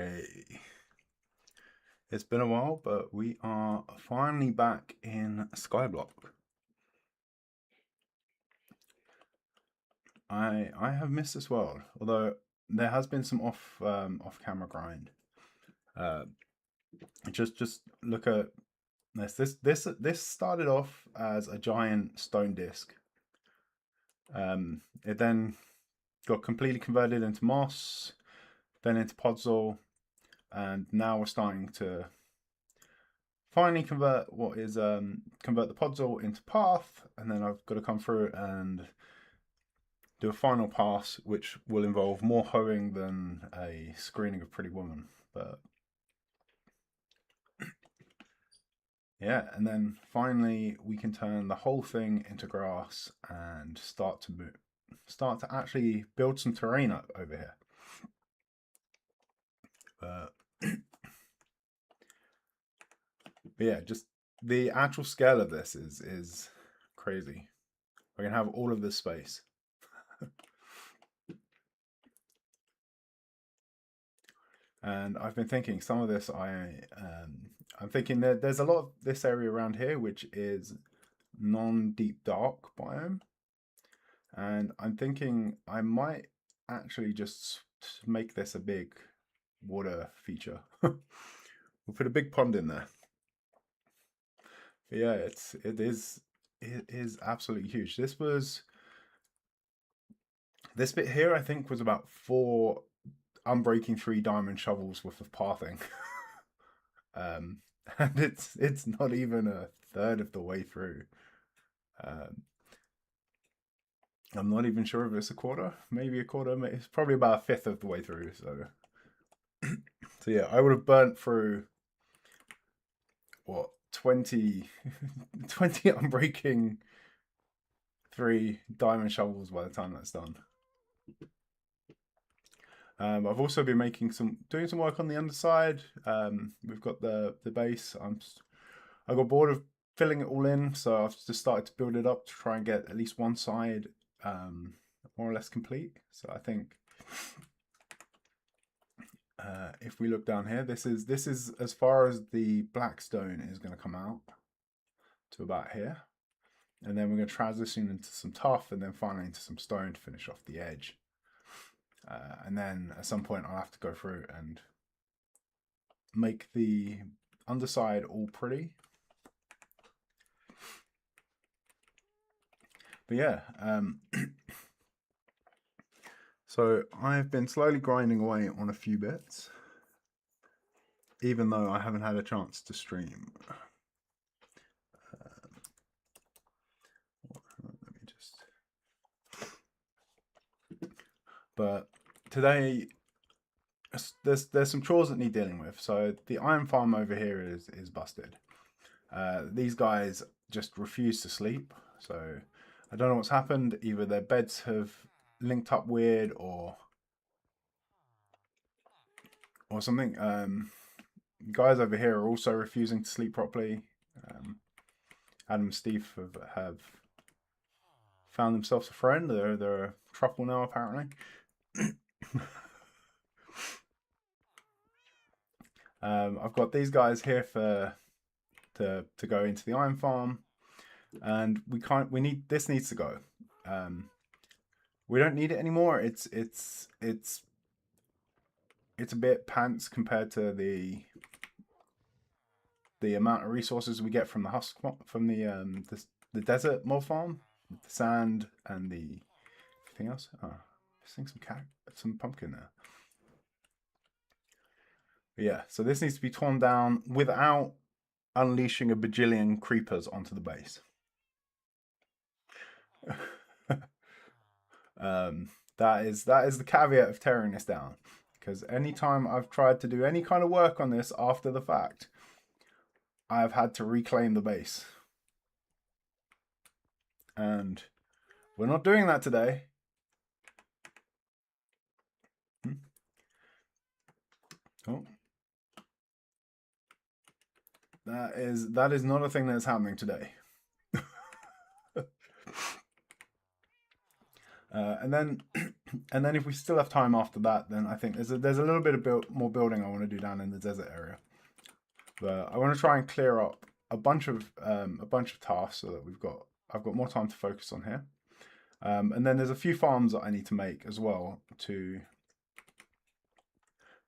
Hey, it's been a while, but we are finally back in Skyblock. I have missed this world, although there has been some off camera grind. Uh, just look at this. This started off as a giant stone disc. It then got completely converted into moss, then into podzol, and now we're starting to finally convert convert the podzol into path, and then I've got to come through and do a final pass, which will involve more hoeing than a screening of Pretty Woman. But yeah, and then finally we can turn the whole thing into grass and start to actually build some terrain up over here. But yeah, just the actual scale of this is crazy. We're gonna have all of this space. And I've been thinking some of this. I'm thinking that there's a lot of this area around here which is non-deep dark biome, and I'm thinking I might actually just make this a big water feature. We'll put a big pond in there. But yeah, it is absolutely huge. This bit here I think was about 4 unbreaking 3 diamond shovels worth of pathing. And it's not even a third of the way through. I'm not even sure if it's a quarter, maybe a quarter. It's probably about a fifth of the way through. So, so yeah, I would have burnt through what 20 unbreaking 3 diamond shovels by the time that's done. I've also been doing some work on the underside. We've got the base. I got bored of filling it all in, so I've just started to build it up to try and get at least one side more or less complete. So I think if we look down here, this is as far as the black stone is going to come out to about here, and then we're going to transition into some tuff, and then finally into some stone to finish off the edge. And then at some point I'll have to go through and make the underside all pretty. But yeah, so I've been slowly grinding away on a few bits, even though I haven't had a chance to stream. Let me just. But today, there's some chores that need dealing with. So the iron farm over here is busted. These guys just refuse to sleep. So I don't know what's happened. Either their beds have linked up weird or something. Guys over here are also refusing to sleep properly. Adam and Steve have found themselves a friend. They're a truffle now, apparently. I've got these guys here to go into the iron farm, and this needs to go. We don't need it anymore. It's a bit pants compared to the amount of resources we get from the the desert mob farm, the sand and the everything else. Oh, I'm seeing some pumpkin there. But yeah, so this needs to be torn down without unleashing a bajillion creepers onto the base. That is the caveat of tearing this down, because anytime I've tried to do any kind of work on this after the fact, I've had to reclaim the base. And we're not doing that today. Oh. That is not a thing that's happening today. And then and then if we still have time after that, then I think there's a little bit of more building I want to do down in the desert area. But I want to try and clear up a bunch of tasks so that I've got more time to focus on here. And then there's a few farms that I need to make as well to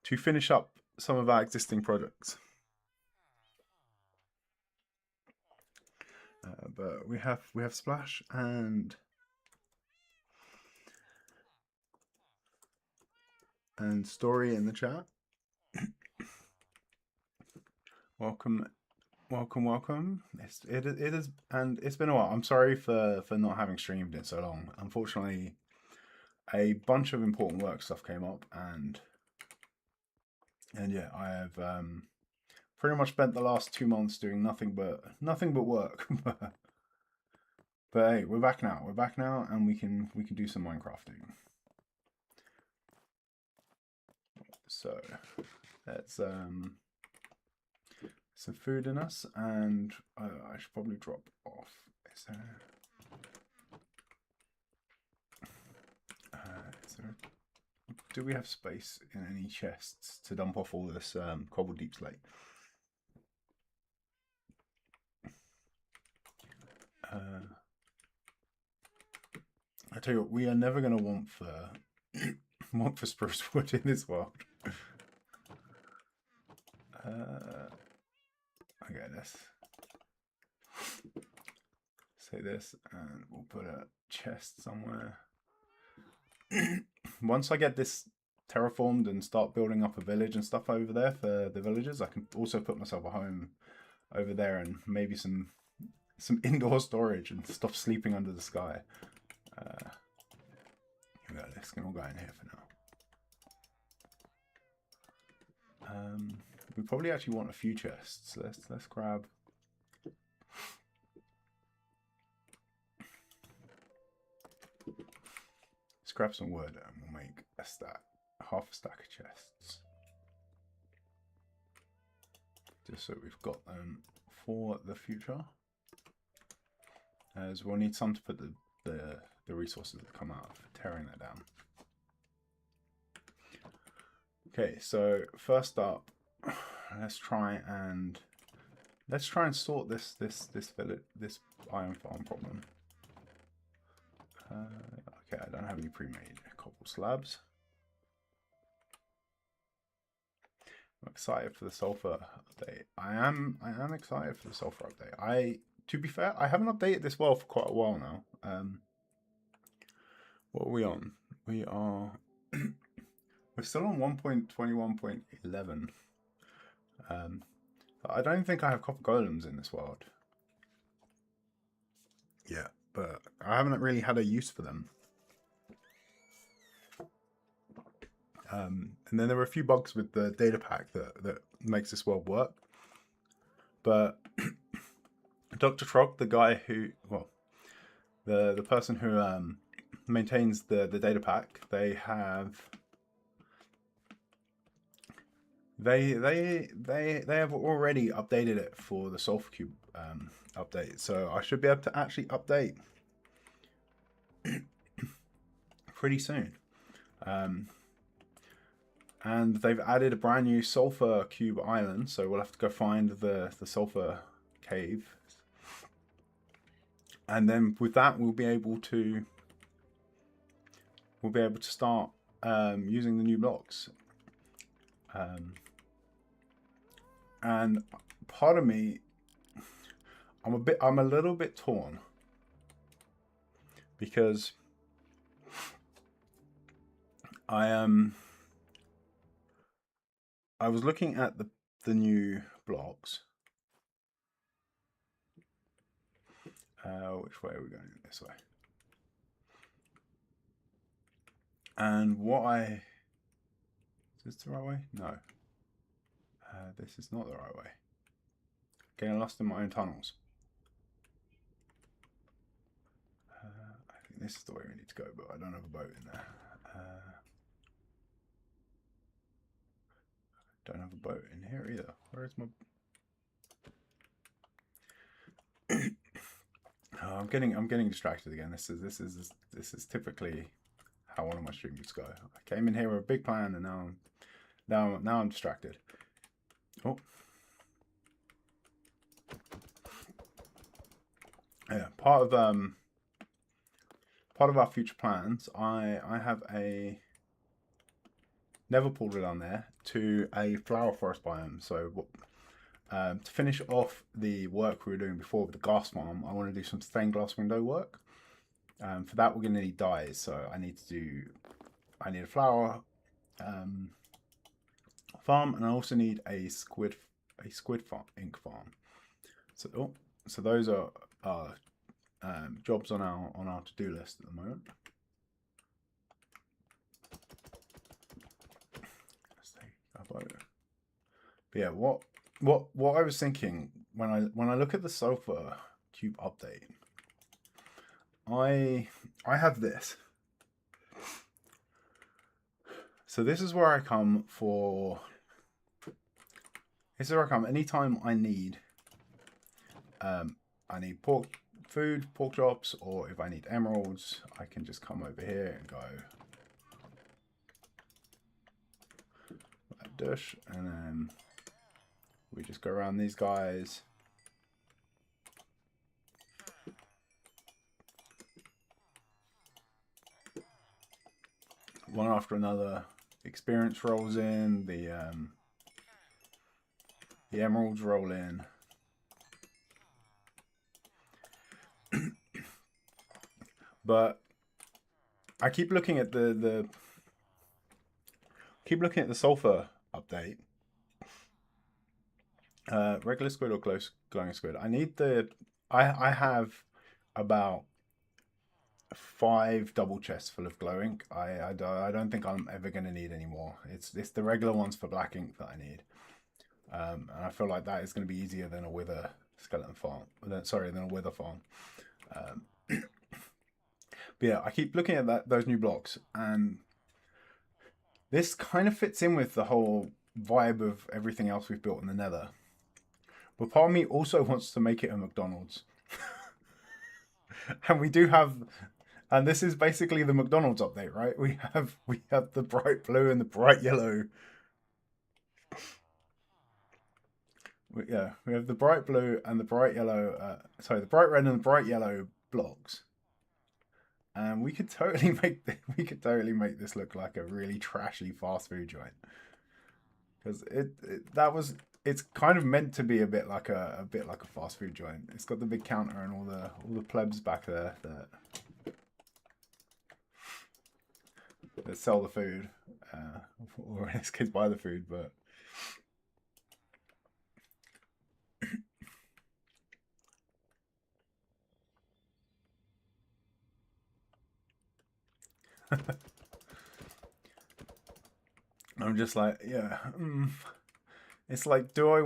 finish up some of our existing projects. But we have Splash and Story in the chat. Welcome. It is, and it's been a while. I'm sorry for not having streamed in so long. Unfortunately, a bunch of important work stuff came up, and yeah, I have pretty much spent the last 2 months doing nothing but work. But hey, we're back now. We're back now, and we can do some Minecrafting. So let's some food in us, and I should probably drop off. Do we have space in any chests to dump off all this cobbled deep slate? I tell you what, we are never going to want for spruce wood in this world. Okay, let's say this, and we'll put a chest somewhere. Once I get this terraformed and start building up a village and stuff over there for the villagers, I can also put myself a home over there and maybe some indoor storage and stop sleeping under the sky. This can all go in here for now. We probably actually want a few chests. Let's grab. Let's grab some wood and we'll make a stack, half a stack of chests, just so we've got them for the future. As we'll need some to put the resources that come out of tearing that down. Okay, so first up, let's try and sort this iron farm problem. Okay, I don't have any pre-made cobble slabs. I'm excited for the sulfur update. I am excited for the sulfur update. To be fair, I haven't updated this well for quite a while now. What are we on? We are we're still on 1.21.11. I don't think I have copper golems in this world. Yeah, but I haven't really had a use for them. And then there were a few bugs with the data pack that makes this world work. But Dr. Trog, the guy who, well, the person who maintains the data pack, they have already updated it for the sulfur cube update, so I should be able to actually update pretty soon. And they've added a brand new sulfur cube island, so we'll have to go find the sulfur cave, and then with that we'll be able to start using the new blocks. And part of me, I'm a little bit torn, because I was looking at the new blocks. Which way are we going? This way. And is this the right way? No. This is not the right way. Getting lost in my own tunnels. I think this is the way we need to go, but I don't have a boat in there. Don't have a boat in here either. Where is my... I'm getting distracted again. This is typically how one of my streams go. I came in here with a big plan, and now I'm distracted. Oh, yeah. Part of our future plans, I have a nether portal down there to a flower forest biome. So to finish off the work we were doing before with the glass farm, I want to do some stained glass window work. For that, we're going to need dyes. So I need a flower farm, and I also need a squid farm, ink farm. So those are jobs on our to-do list at the moment. But yeah, what I was thinking when I look at the sulfur cube update, I have this. So this is where I come for. This is where I come anytime I need. I need pork chops, or if I need emeralds, I can just come over here and go like dish, and then we just go around these guys. One after another. Experience rolls in, the emeralds roll in. But I keep looking at the sulfur update. Regular squid or glowing squid. I have about 5 double chests full of glow ink. I don't think I'm ever going to need any more. It's the regular ones for black ink that I need. And I feel like that is going to be easier than a wither skeleton farm. Than a wither farm. But yeah, I keep looking at those new blocks, and this kind of fits in with the whole vibe of everything else we've built in the Nether. But part of me also wants to make it a McDonald's. And we do have, and this is basically the McDonald's update, right? We have the bright blue and the bright yellow. We have the bright blue and the bright yellow. The bright red and the bright yellow blocks. And we could totally make this look like a really trashy fast food joint, because it's kind of meant to be a bit like a fast food joint. It's got the big counter and all the plebs back there that sell the food, or in this case buy the food, but. I'm just like, yeah. It's like, do I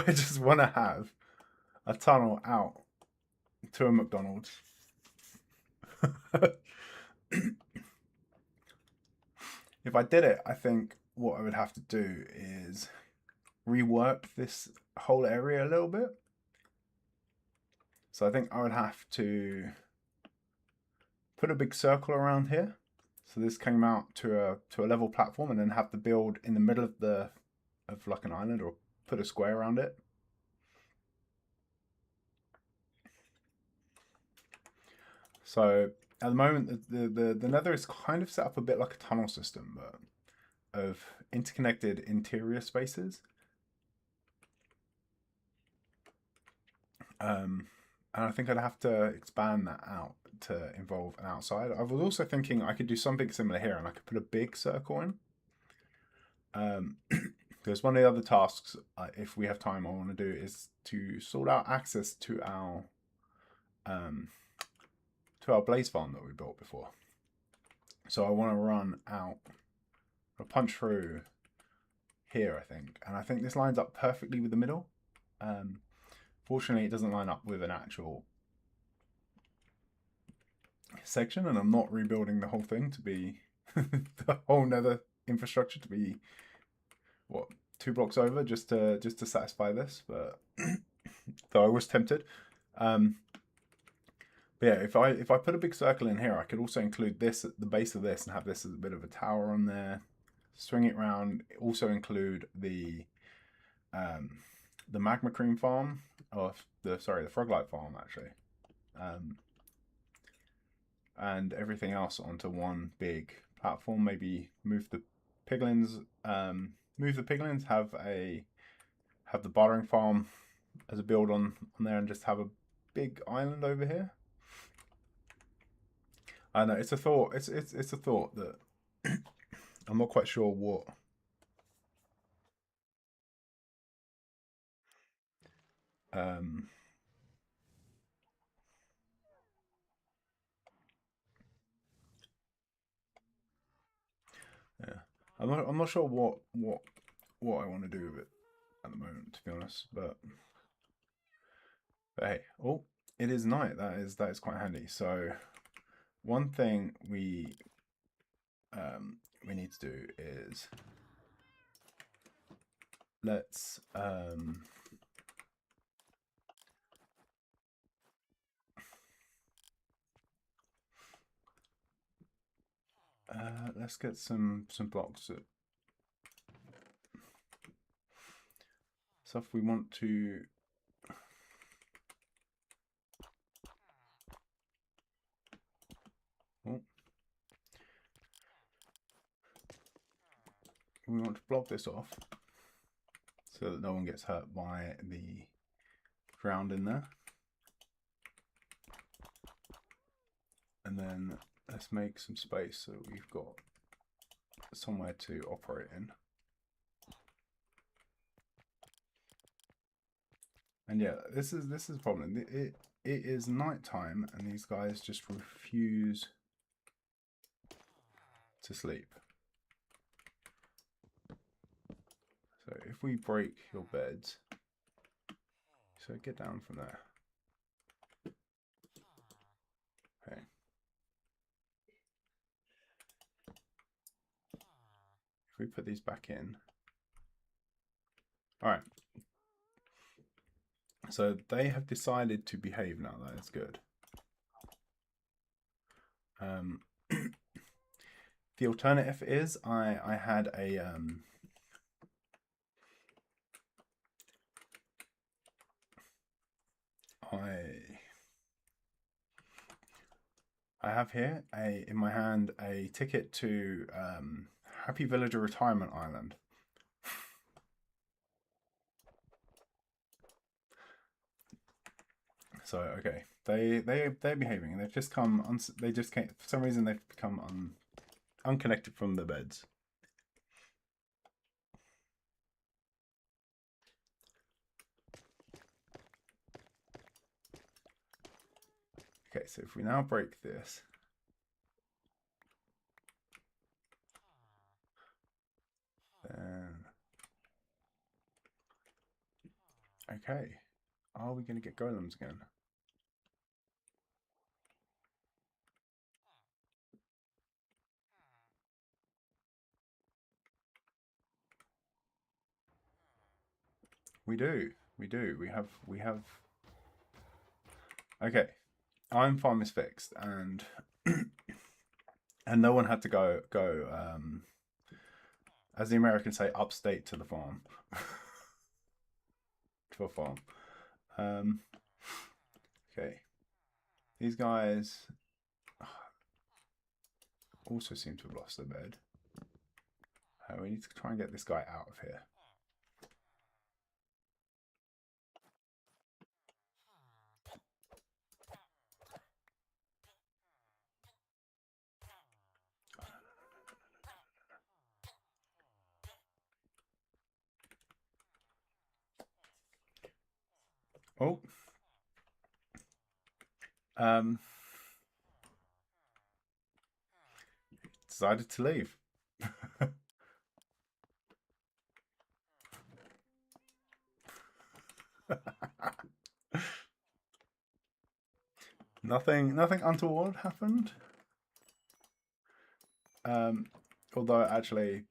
just want to have a tunnel out to a McDonald's? If I did it, I think what I would have to do is rework this whole area a little bit. So I think I would have to put a big circle around here. So this came out to a level platform, and then have the build in the middle of like an island, or put a square around it. So at the moment, the Nether is kind of set up a bit like a tunnel system, but of interconnected interior spaces. And I think I'd have to expand that out to involve an outside. I was also thinking I could do something similar here, and I could put a big circle in. Because one of the other tasks, if we have time, I want to do is to sort out access to our blaze farm that we built before. So I want to run out, or punch through here, I think, and I think this lines up perfectly with the middle. Fortunately, it doesn't line up with an actual section, and I'm not rebuilding the whole thing to be the whole Nether infrastructure to be 2 blocks over just to satisfy this. But though I was tempted. But yeah, if I put a big circle in here, I could also include this at the base of this and have this as a bit of a tower on there. Swing it around. Also include the magma cream farm, or the froglight farm actually, and everything else onto one big platform. Maybe move the piglins. Have the bartering farm as a build on there, and just have a big island over here. I know it's a thought. It's a thought that I'm not quite sure what. Um, yeah, I'm not sure what I want to do with it at the moment, to be honest. But hey, oh, it is night. That is quite handy. So one thing we need to do is let's let's get some blocks. Stuff we want to. Oh. We want to block this off so that no one gets hurt by the ground in there. And then let's make some space so we've got somewhere to operate in. And yeah, this is the problem. It is nighttime and these guys just refuse to sleep. So if we break your beds, so get down from there. Okay. If we put these back in. All right. So they have decided to behave now. That is good. The alternative is I had a I have here in my hand a ticket to Happy Villager Retirement Island. So okay, they're behaving. They've just come. They just can't. For some reason, they've become unconnected from their beds. Okay, so if we now break this, then okay, are we going to get golems again? We do. We do. We have. Okay, Iron Farm is fixed, and and no one had to go as the Americans say, upstate to the farm. To a farm. Okay. These guys also seem to have lost their bed. We need to try and get this guy out of here. Oh. Decided to leave. Nothing untoward happened. Although actually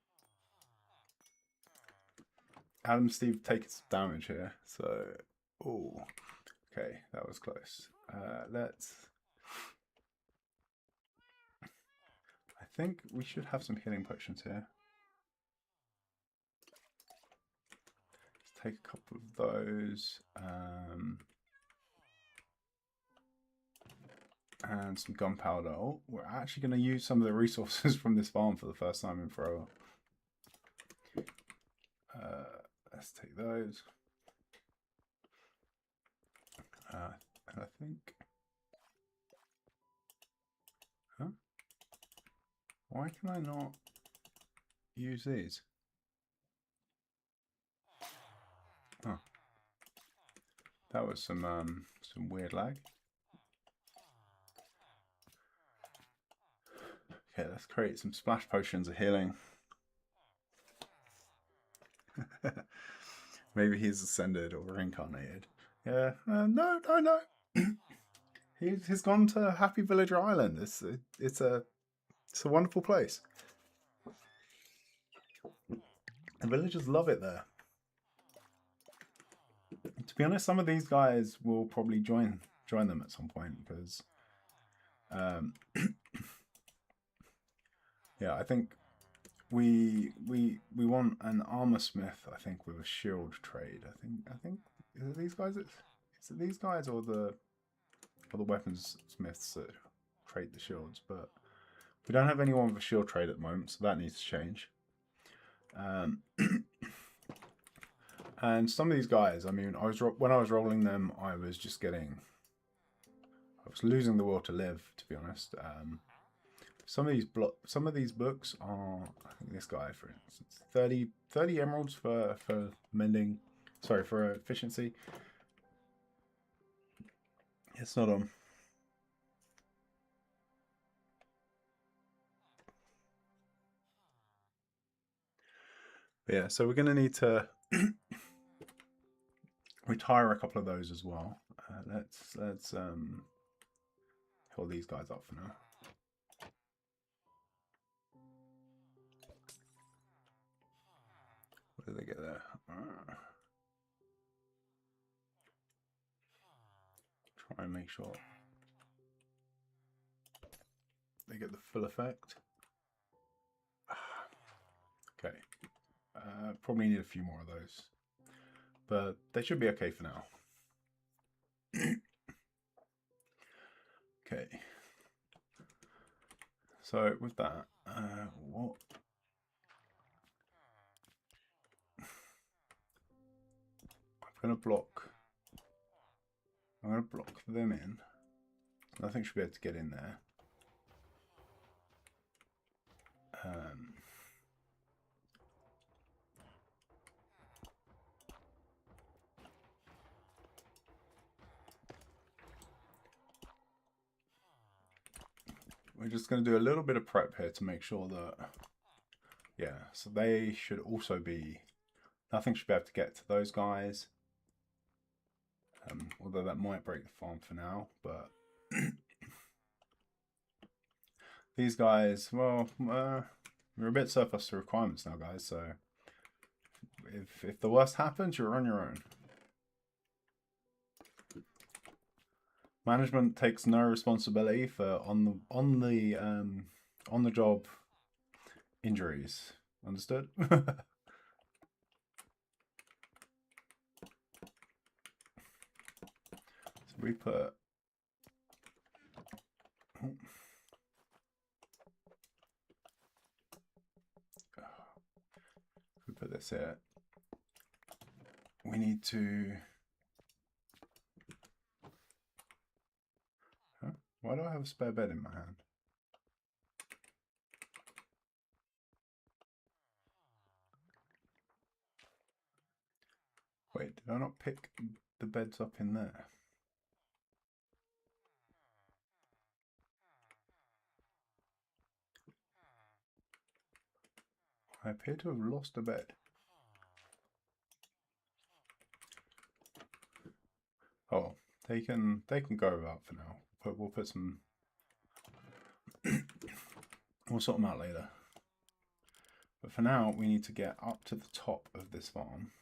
Adam and Steve take some damage here, so oh, okay, that was close. Let's think we should have some healing potions here. Let's take a couple of those. And some gunpowder. Oh, we're actually going to use some of the resources from this farm for the first time in forever. Let's take those. And I think... Huh? Why can I not use these? Oh. That was some weird lag. Okay, let's create some splash potions of healing. Maybe he's ascended or reincarnated. Yeah, no. He's gone to Happy Villager Island. It's a wonderful place. The villagers love it there. To be honest, some of these guys will probably join them at some point because, yeah, I think we want an armor smith. I think with a shield trade. I think is it these guys? Is it these guys or the weapons smiths that trade the shields? But we don't have anyone with a shield trade at the moment, so that needs to change. And some of these guys, I mean, when I was rolling them, I was losing the will to live, to be honest. Some of these books are, I think this guy, for instance, 30 emeralds for mending, sorry, for efficiency. It's not on. But yeah, so we're going to need to retire a couple of those as well. Let's hold these guys up for now. What did they get there? Try and make sure they get the full effect. Okay. Probably need a few more of those, but they should be okay for now. Okay. So with that, what? I'm gonna block them in. Nothing should be able to get in there. We're just going to do a little bit of prep here to make sure that, yeah, so they should also be, nothing should be able to get to those guys. Although that might break the farm for now, but these guys, well, we're a bit surplus to requirements now, guys, so if the worst happens, you're on your own. Management takes no responsibility for on the job injuries. Understood? So we put this here. We need to. Huh? Why do I have a spare bed in my hand? Wait, did I not pick the beds up in there? I appear to have lost a bed. Oh, they can go without for now. But we'll put some. We'll sort them out later. But for now, we need to get up to the top of this farm.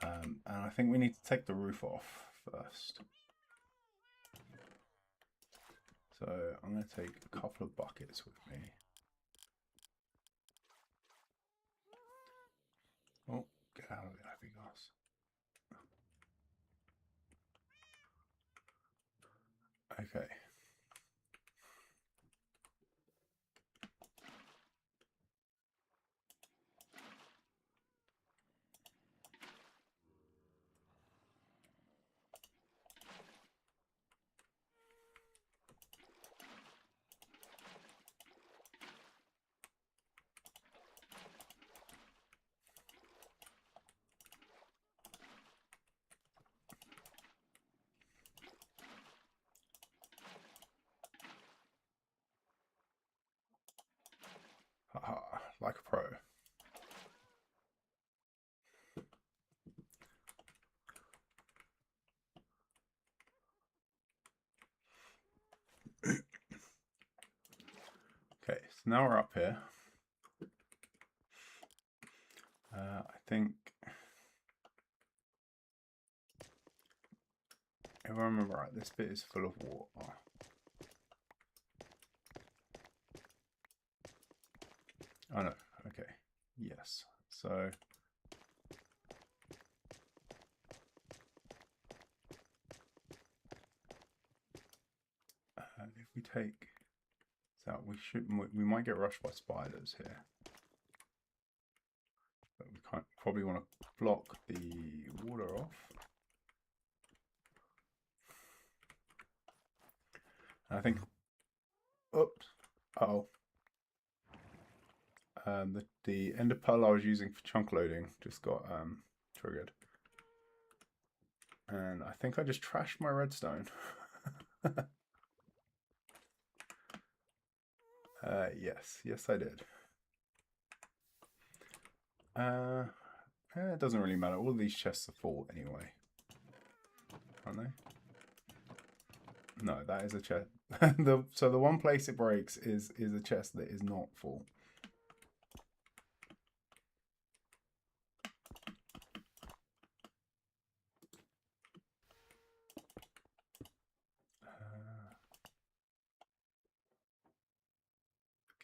And I think we need to take the roof off first. So I'm going to take a couple of buckets with me. Oh, get out of the ivy glass. Okay. Haha, like a pro. Okay, so now we're up here. I think, if I remember right, this bit is full of water. Oh no, okay, yes. So if we take that, we might get rushed by spiders here. But we can't, probably want to block the water off. And I think, oops, uh-oh. The ender pearl I was using for chunk loading just got triggered. And I think I just trashed my redstone. Yes I did. It doesn't really matter. All of these chests are full anyway, aren't they? No, that is a chest. So the one place it breaks is a chest that is not full.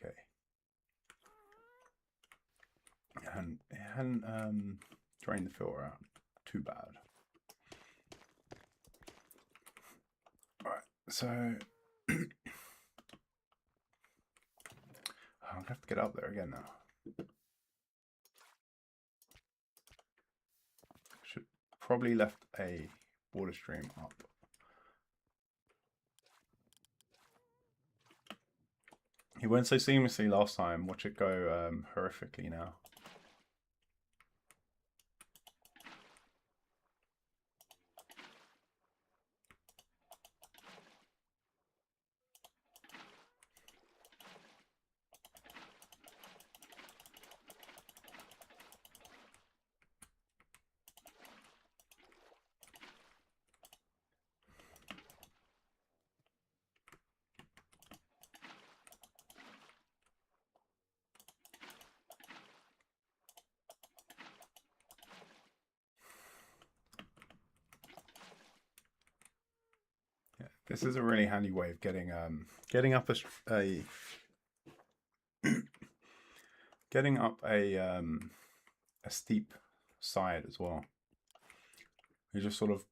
Okay. And it hadn't drained the filter out too bad. Alright, so I'm gonna have to get up there again now. Should probably left a water stream up. It went so seamlessly last time. Watch it go horrifically now. This is a really handy way of getting up a getting up a steep side as well. You just sort of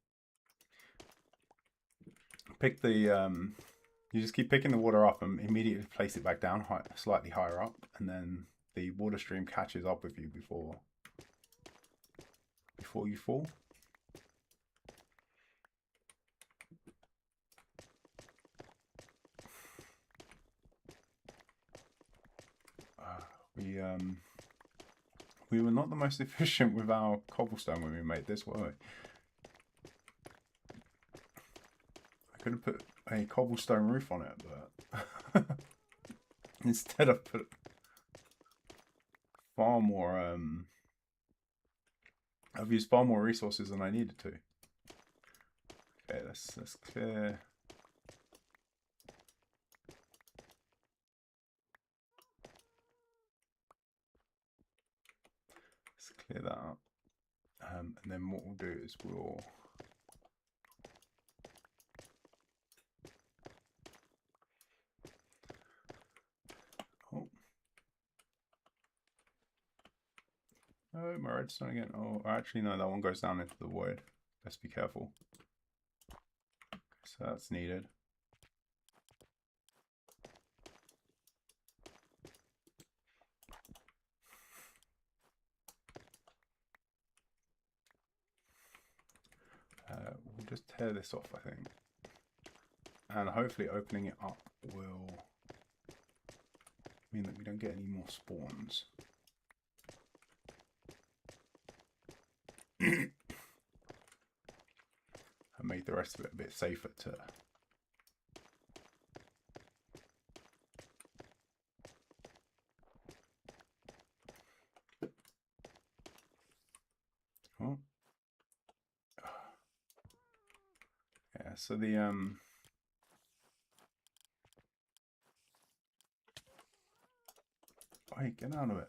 pick the you just keep picking the water up and immediately place it back down slightly higher up, and then the water stream catches up with you before you fall. We were not the most efficient with our cobblestone when we made this, were we? I could have put a cobblestone roof on it, but instead I put far more I've used far more resources than I needed to. Okay, let's clear. Let's clear that up. And then what we'll do is Oh, my redstone again. Oh, actually, no, that one goes down into the void. Let's be careful. So that's needed. We'll just tear this off, I think. And hopefully opening it up will mean that we don't get any more spawns. And make the rest of it a bit safer to... Oh. Yeah, so the Wait, get out of it.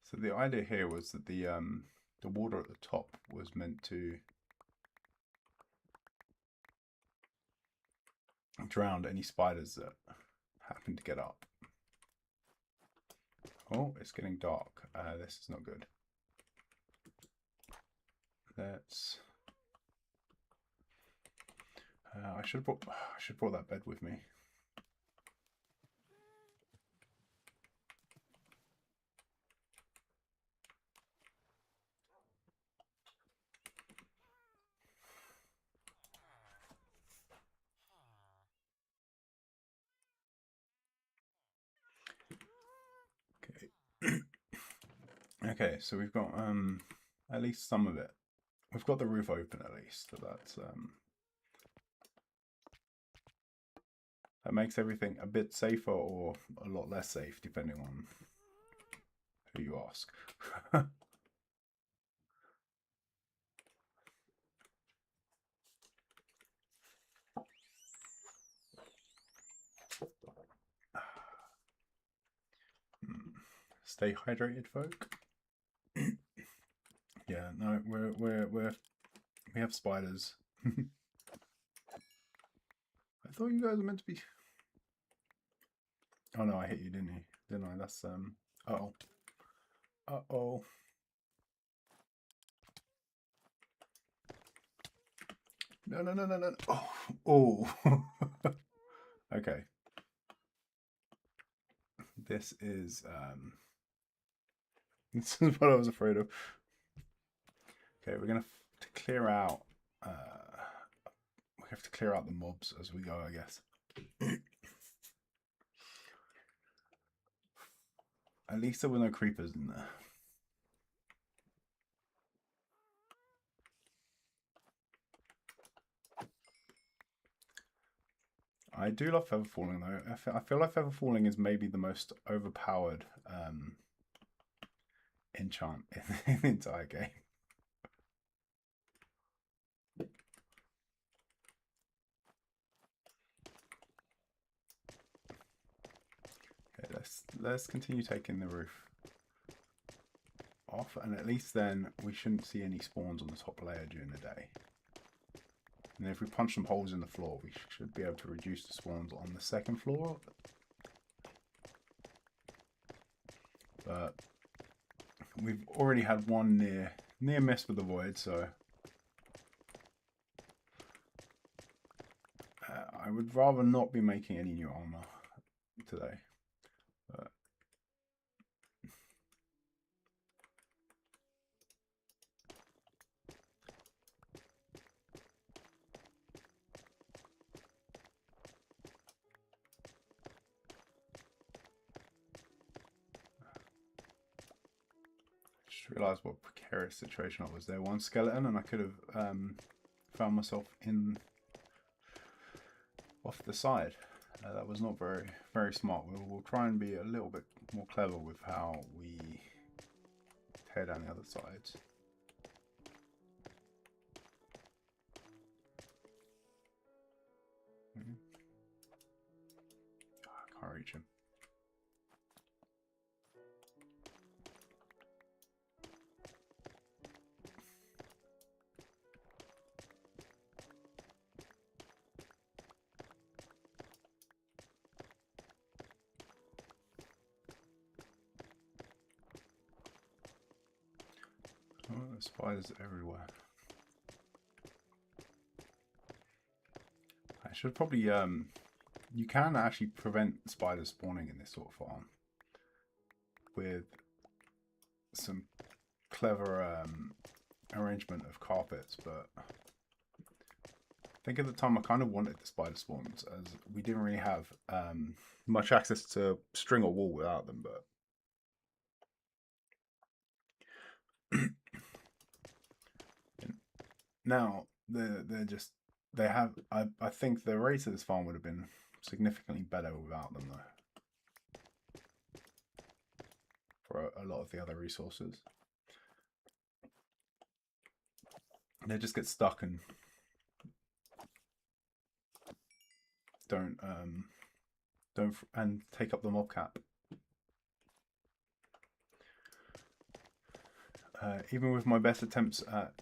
So the idea here was that the water at the top was meant to drown any spiders that happen to get up. Oh, it's getting dark. This is not good. Let's... I should have brought that bed with me. Okay. Okay, so we've got at least some of it. We've got the roof open at least, so that's that makes everything a bit safer or a lot less safe depending on who you ask. Stay hydrated, folk. Yeah, no, we have spiders. I thought you guys were meant to be. Oh no, I hit you, didn't I? That's uh-oh. Uh-oh. No, no, no, no, no. Oh, oh. Okay. This is this is what I was afraid of. Okay, we're gonna to clear out. We have to clear out the mobs as we go, I guess. At least there were no creepers in there. I do love feather falling though. I feel like feather falling is maybe the most overpowered enchant in the entire game. Okay, let's continue taking the roof off, and at least then we shouldn't see any spawns on the top layer during the day. And if we punch some holes in the floor, we should be able to reduce the spawns on the second floor. But we've already had one near miss with the void, so I would rather not be making any new armor today. But just realised what a precarious situation I was there. One skeleton, and I could have found myself in off the side. That was not very smart. We'll try and be a little bit more clever with how we tear down the other sides. Oh, I can't reach him. Spiders everywhere. I should probably you can actually prevent spiders spawning in this sort of farm with some clever arrangement of carpets, but I think at the time I kind of wanted the spider spawns as we didn't really have much access to string or wool without them, but now they have I think the rate of this farm would have been significantly better without them though, for a lot of the other resources. They just get stuck and don't take up the mob cap. Even with my best attempts at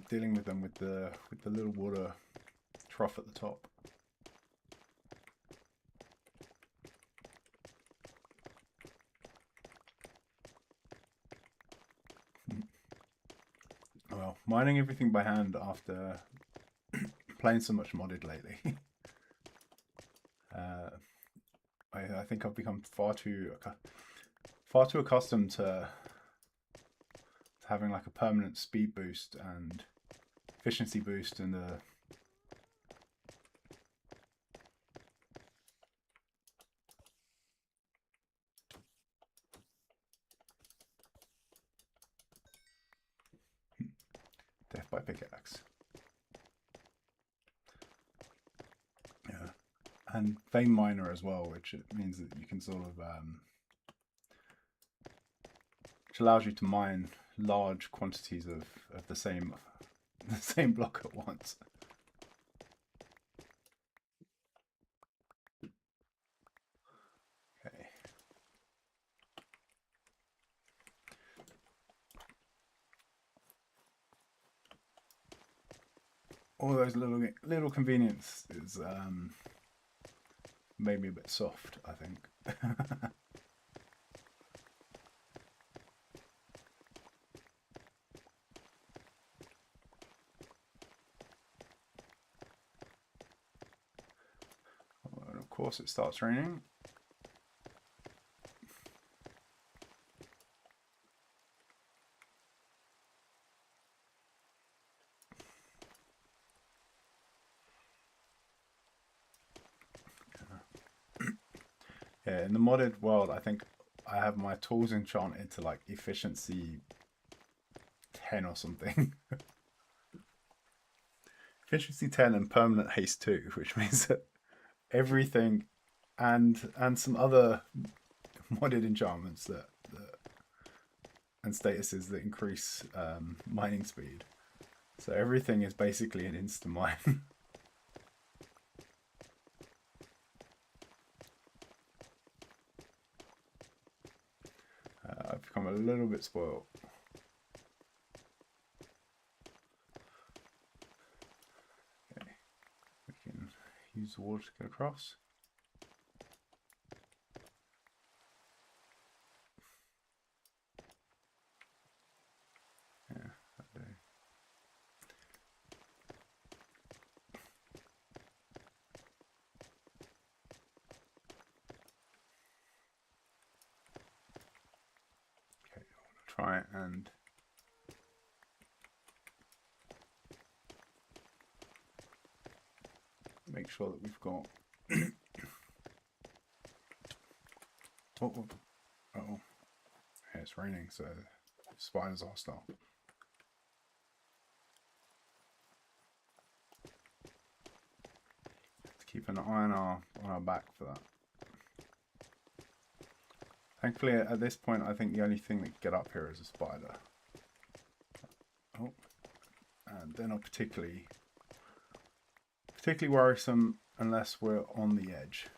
dealing with them with the little water trough at the top. Well, mining everything by hand after playing so much modded lately. I think I've become far too accustomed to having like a permanent speed boost and efficiency boost and death by pickaxe. Yeah, and vein miner as well, which means that you can sort of which allows you to mine large quantities of the same block at once. Okay. All those little conveniences made me a bit soft, I think. And of course it starts raining. Yeah, in the modded world, I think I have my tools enchanted to like efficiency 10 or something. Efficiency 10 and permanent haste 2, which means that everything and some other modded enchantments and statuses that increase mining speed. So everything is basically an insta mine. I've become a little bit spoiled. Okay, we can use the water to get across. Yeah, that'll do. Okay, I want to try and make sure that we've got oh, yeah, it's raining, so spiders are hostile. Keep an eye on our back for that. Thankfully, at this point, I think the only thing that can get up here is a spider. Oh, and they're not particularly worrisome unless we're on the edge.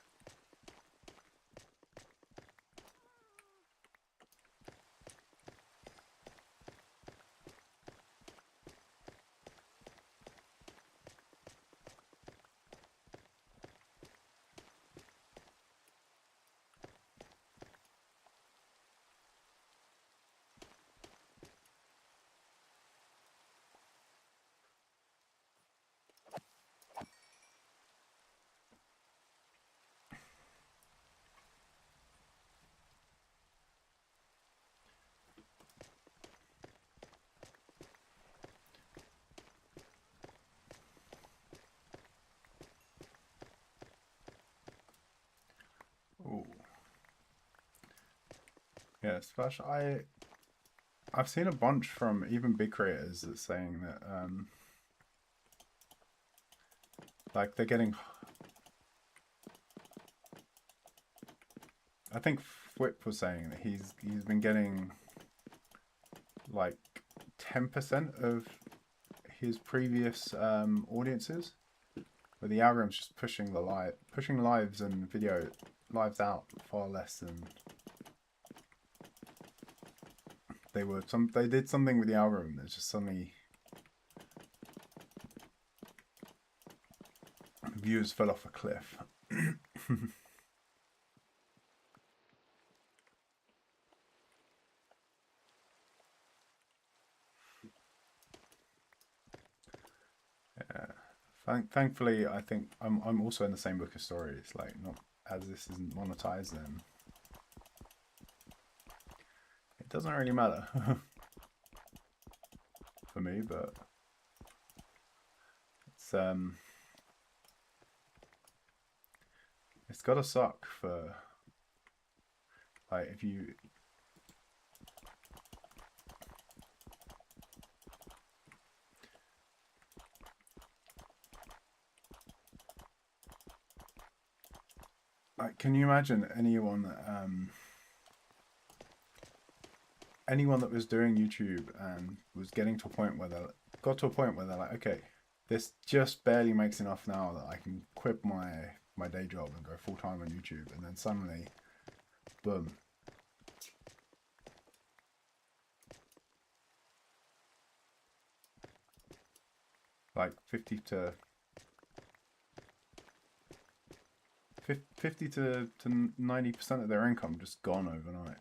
Yeah, Splash. I've seen a bunch from even big creators that's saying that like they're getting. I think Whip was saying that he's been getting like 10% of his previous audiences, where the algorithm's just pushing lives and video lives out far less than they were. They did something with the algorithm that's just suddenly views fell off a cliff. Yeah. Thankfully, I think I'm also in the same book of stories. Like, not as this isn't monetized, then it doesn't really matter for me. But it's gotta suck for like if you. Like, can you imagine anyone that was doing YouTube and was getting to a point where they're like, okay, this just barely makes enough now that I can quit my day job and go full time on YouTube, and then suddenly, boom. Like 50 to 90% of their income just gone overnight.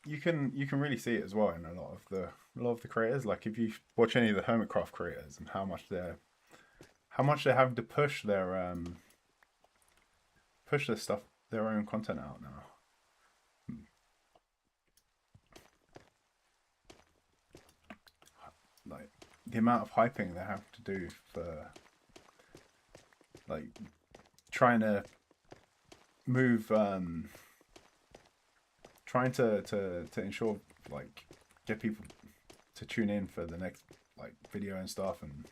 You can really see it as well in a lot of the creators. Like if you watch any of the Hermitcraft creators and how much they're having to push their stuff, their own content out now. Like the amount of hyping they have to do for like trying to move trying to ensure like get people to tune in for the next like video and stuff, and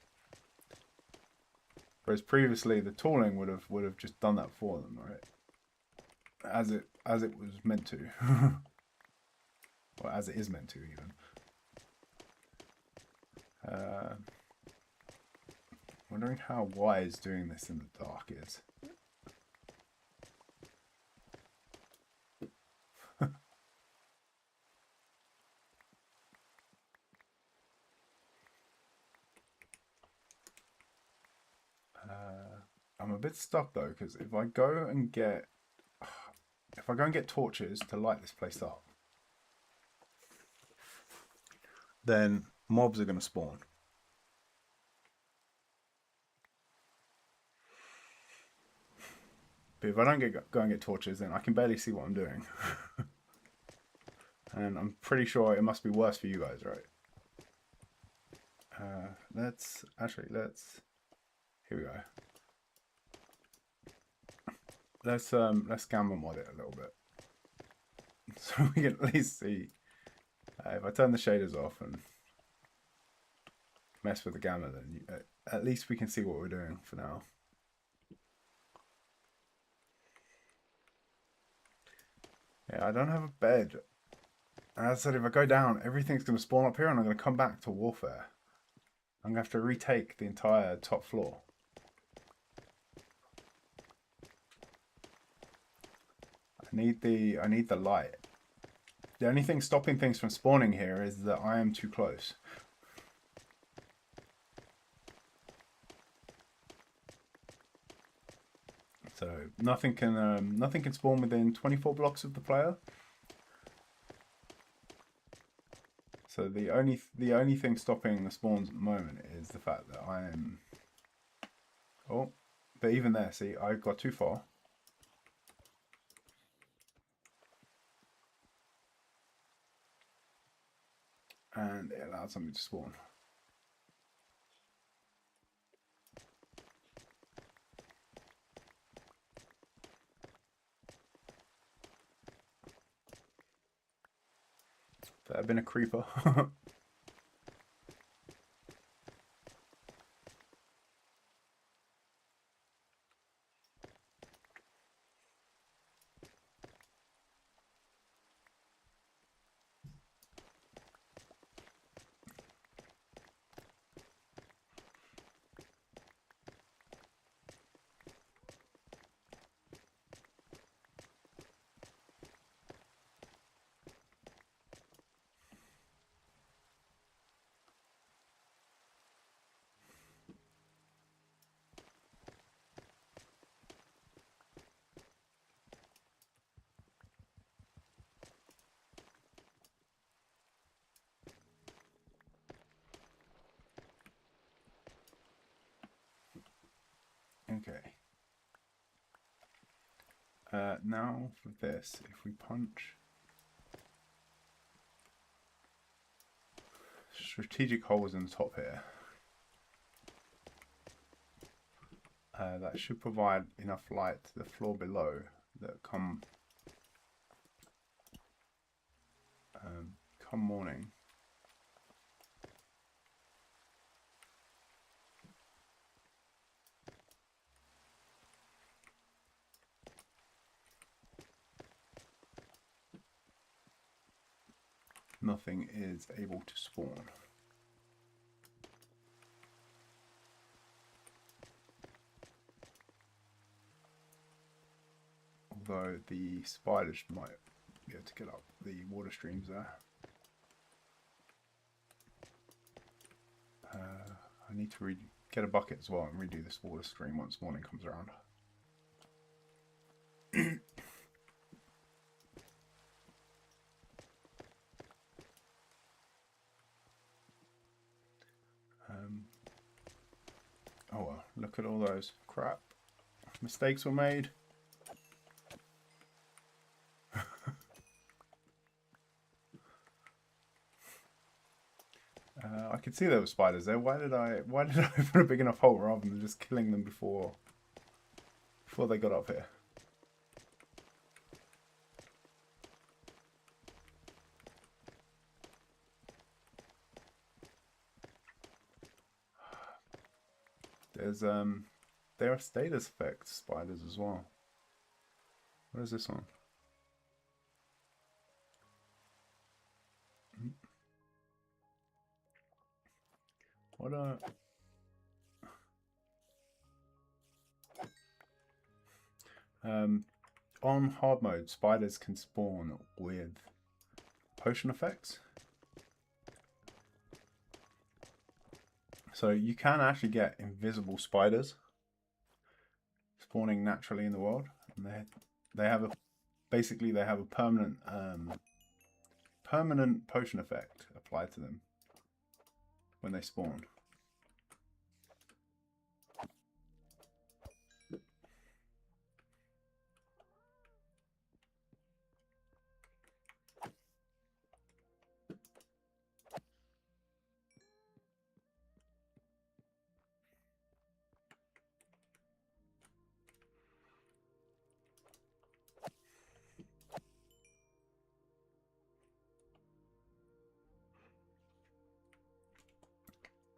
whereas previously the tooling would have just done that for them, right? As it was meant to. Or as it is meant to even. Wondering how wise doing this in the dark is. I'm a bit stuck though, because if I go and get torches to light this place up, then mobs are going to spawn. But if I don't go and get torches, then I can barely see what I'm doing. And I'm pretty sure it must be worse for you guys, right? Let's here we go. Let's gamma mod it a little bit, so we can at least see. If I turn the shaders off and mess with the gamma, then at least we can see what we're doing for now. Yeah, I don't have a bed. As I said, if I go down, everything's going to spawn up here, and I'm going to come back to warfare. I'm going to have to retake the entire top floor. I need the light. The only thing stopping things from spawning here is that I am too close. So nothing can spawn within 24 blocks of the player. So the only thing stopping the spawns at the moment is the fact that I am. Oh, but even there, see, I got too far. and it allowed something to spawn. That had been a creeper. Okay. Now for this, if we punch strategic holes in the top here, that should provide enough light to the floor below that come morning. Nothing is able to spawn. Although the spiders might be able to get up the water streams there. I need to get a bucket as well and redo this water stream once morning comes around. Oh well, look at all those crap. Mistakes were made. I could see there were spiders there. Why did I open a big enough hole rather than just killing them before they got up here? There's there are status effect spiders as well. What is this one? What on hard mode, spiders can spawn with potion effects. So you can actually get invisible spiders spawning naturally in the world, and they have a permanent permanent potion effect applied to them when they spawn.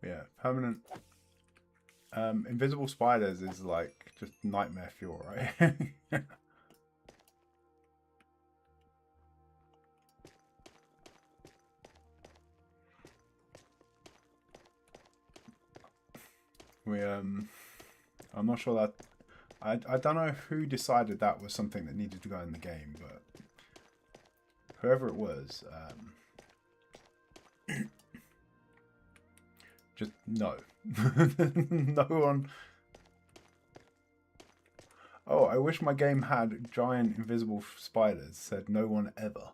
Yeah, permanent. Invisible spiders is like just nightmare fuel, right? I'm not sure that I don't know who decided that was something that needed to go in the game, but whoever it was, just no. No one. Oh, I wish my game had giant invisible spiders, said no one ever.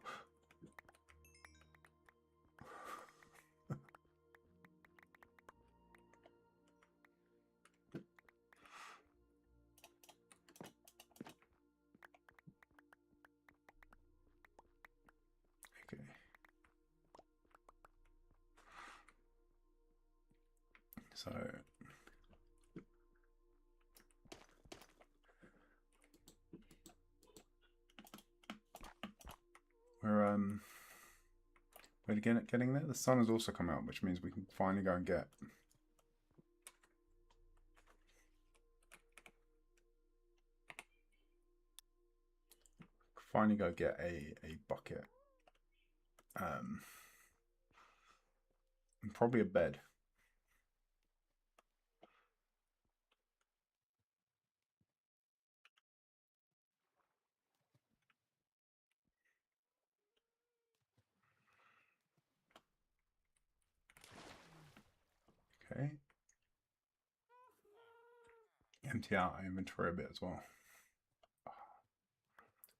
Okay. So we're getting there. The sun has also come out, which means we can finally go and get a bucket. And probably a bed. Okay. Empty out our inventory a bit as well.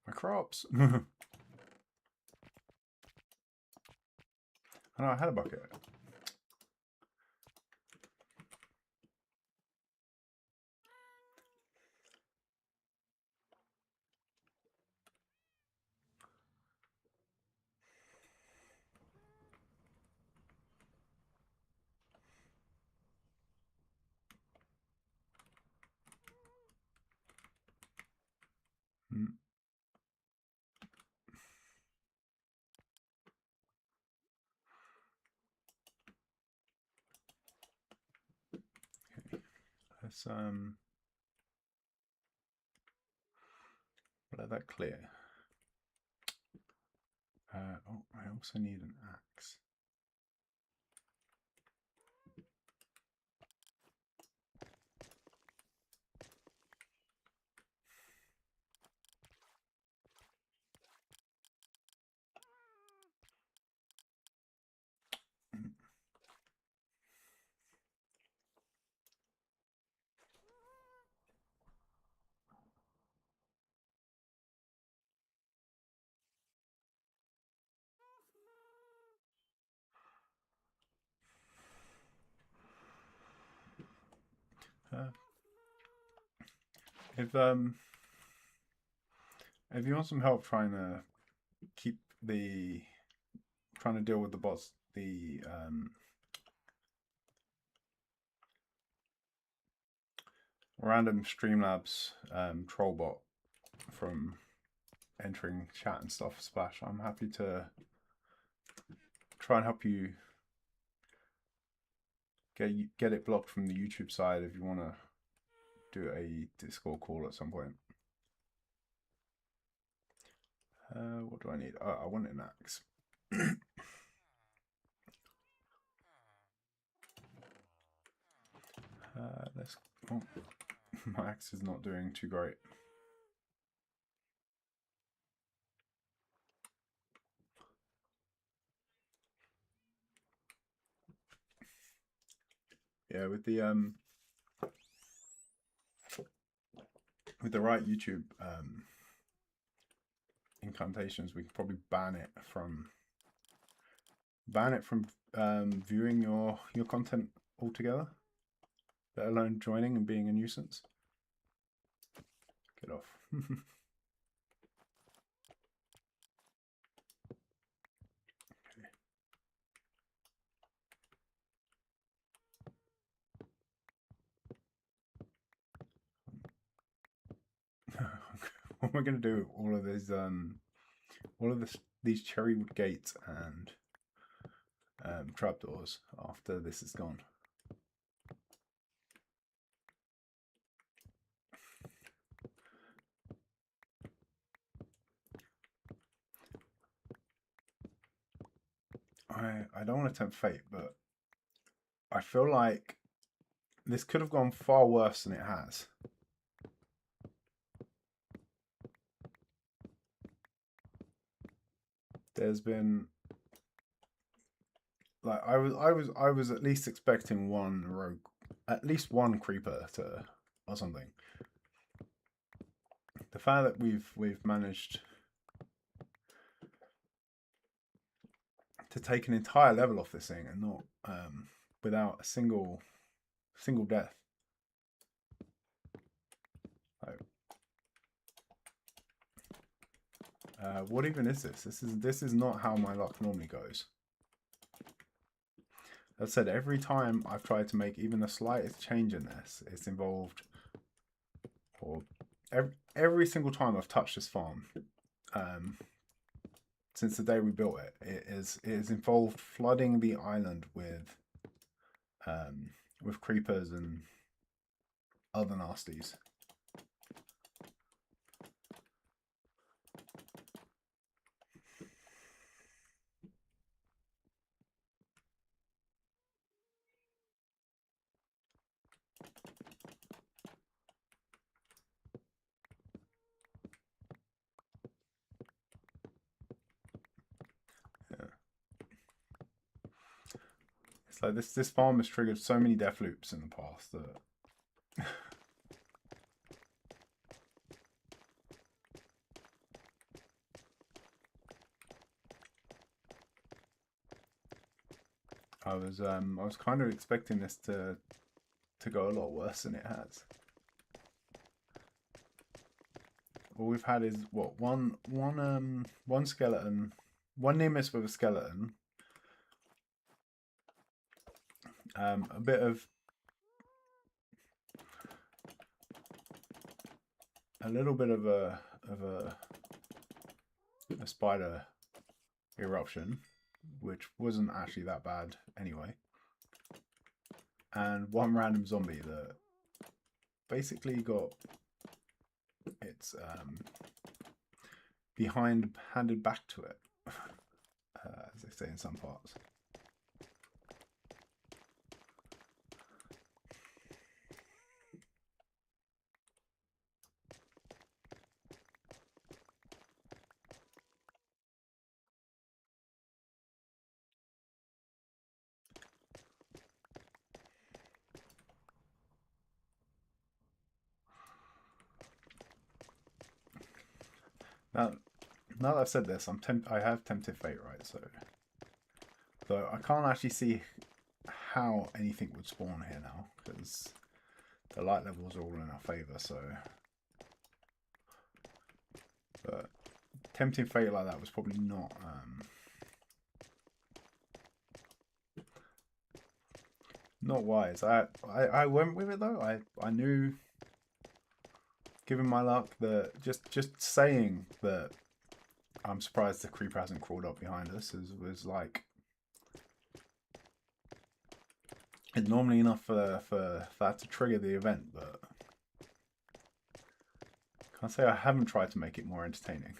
My crops. I know I had a bucket. Hmm. Okay. Let's let that clear. Oh, I also need an axe. If you want some help trying to deal with the bots, the random Streamlabs troll bot from entering chat and stuff, Splash, I'm happy to try and help you get it blocked from the YouTube side if you want to do a Discord call at some point. What do I need? I want an axe. Let's. Oh, my axe is not doing too great. Yeah, with the right YouTube incantations, we can probably ban it from viewing your content altogether, let alone joining and being a nuisance. Get off. What am I going to do with all of these these cherry wood gates and trapdoors after this is gone? I don't want to tempt fate, but I feel like this could have gone far worse than it has. There's been like I was at least expecting one rogue, at least one creeper or something. The fact that we've managed to take an entire level off this thing and not without a single death. What even is this? This is not how my luck normally goes. As I said, every time I've tried to make even the slightest change in this, it's involved, or every single time I've touched this farm, since the day we built it, it is involved flooding the island with creepers and other nasties. Yeah. It's like this farm has triggered so many death loops in the past that I was kind of expecting this to go a lot worse than it has. All we've had is what one skeleton, one near miss with a skeleton, a bit of a little bit of a spider eruption, which wasn't actually that bad anyway, and one random zombie that basically got its behind handed back to it, as they say in some parts. Now that I've said this, I have tempted fate, right? So I can't actually see how anything would spawn here now, because the light levels are all in our favour. So, but tempting fate like that was probably not wise. I went with it though. I knew, given my luck, that just saying that I'm surprised the creeper hasn't crawled up behind us was like, it's normally enough for that to trigger the event, but can't say I haven't tried to make it more entertaining.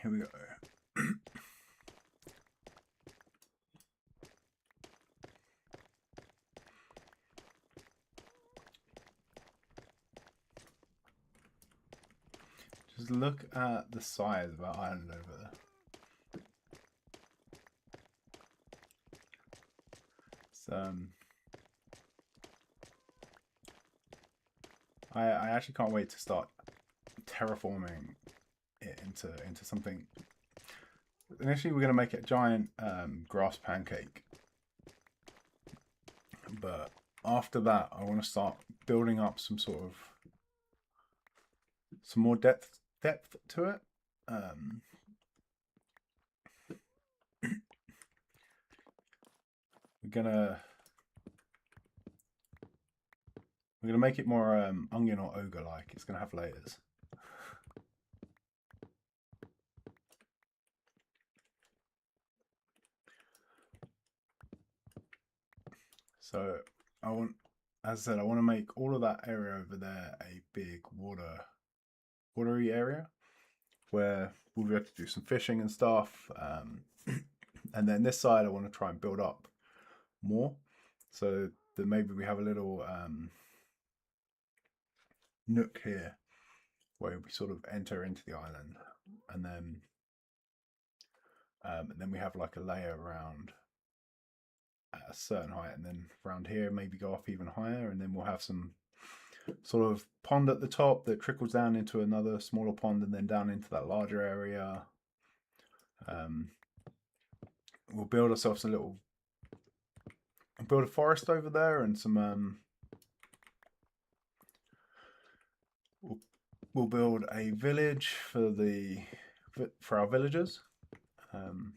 Here we go. Just look at the size of our island over there. It's, I actually can't wait to start terraforming it into something. Initially, we're going to make it a giant grass pancake, but after that, I want to start building up some more depth to it. We're gonna make it more onion or ogre like. It's gonna have layers. So I want, as I said, I want to make all of that area over there a big watery area where we'll be able to do some fishing and stuff. And then this side I want to try and build up more, so that maybe we have a little nook here where we sort of enter into the island, and then we have like a layer around at a certain height, and then around here maybe go up even higher, and then we'll have some sort of pond at the top that trickles down into another smaller pond and then down into that larger area. We'll build ourselves build a forest over there, and some we'll build a village for our villagers. I'm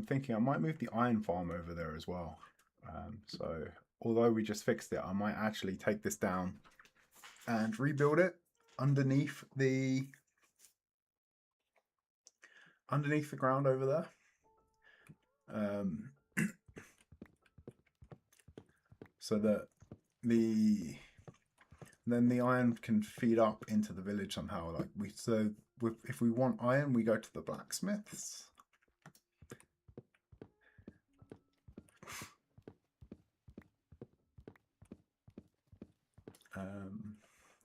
thinking I might move the iron farm over there as well. So although we just fixed it, I might actually take this down and rebuild it underneath the ground over there. So that then the iron can feed up into the village somehow. If we want iron, we go to the blacksmiths.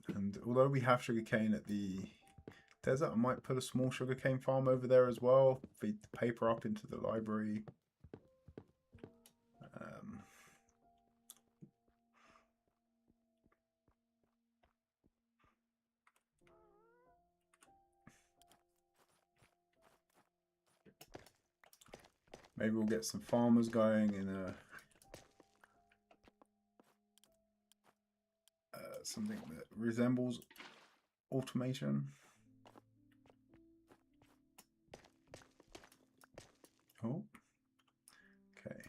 And although we have sugarcane at the desert, I might put a small sugarcane farm over there as well. Feed the paper up into the library. Maybe we'll get some farmers going in something that resembles automation. Oh, okay.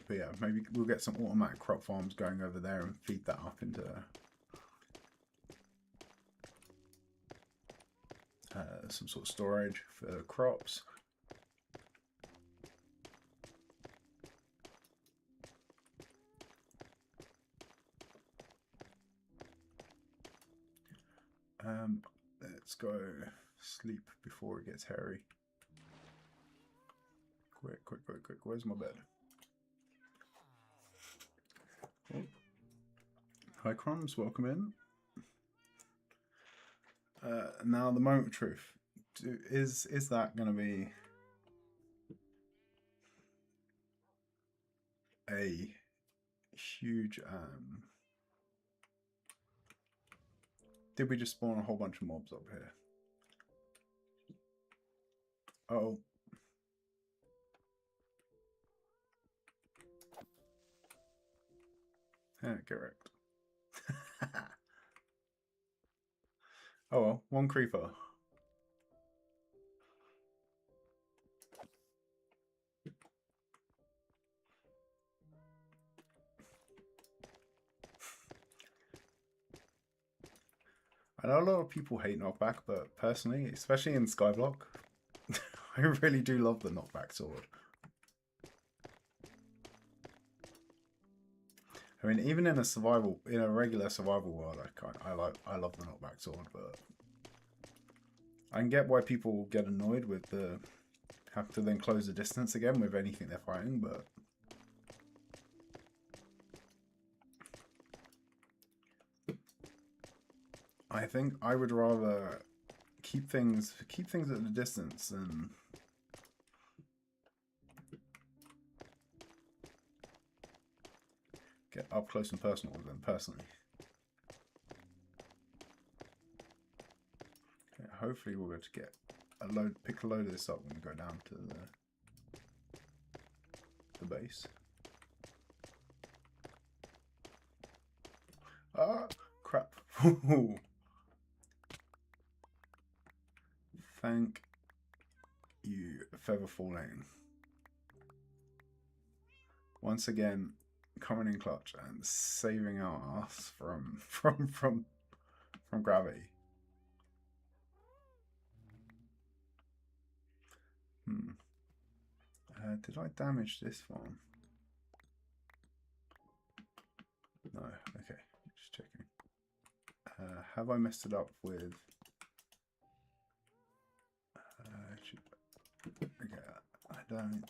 But yeah, maybe we'll get some automatic crop farms going over there and feed that up into some sort of storage for crops. Let's go sleep before it gets hairy. Quick. Where's my bed? Oh. Hi, Crumbs. Welcome in. Now, the moment of truth. Is that going to be a huge... Did we just spawn a whole bunch of mobs up here? Oh. Yeah, correct. Oh well, one creeper. I know a lot of people hate knockback, but personally, especially in Skyblock, I really do love the knockback sword. I mean, even in a regular survival world, I love the knockback sword, but I can get why people get annoyed with have to then close the distance again with anything they're fighting, but I think I would rather keep things at a distance than get up close and personal with them personally. Okay, hopefully we'll be able to get pick a load of this up when we go down to the base. Ah, crap. Thank you, Feather Falling. Once again, coming in clutch and saving our ass from gravity. Did I damage this one? No. Okay, just checking. Have I messed it up with? Okay, I don't think.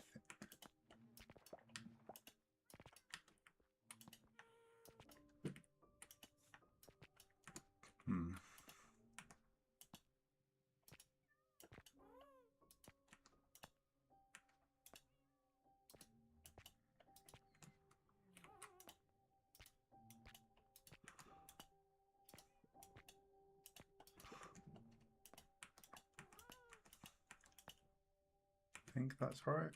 think that's right.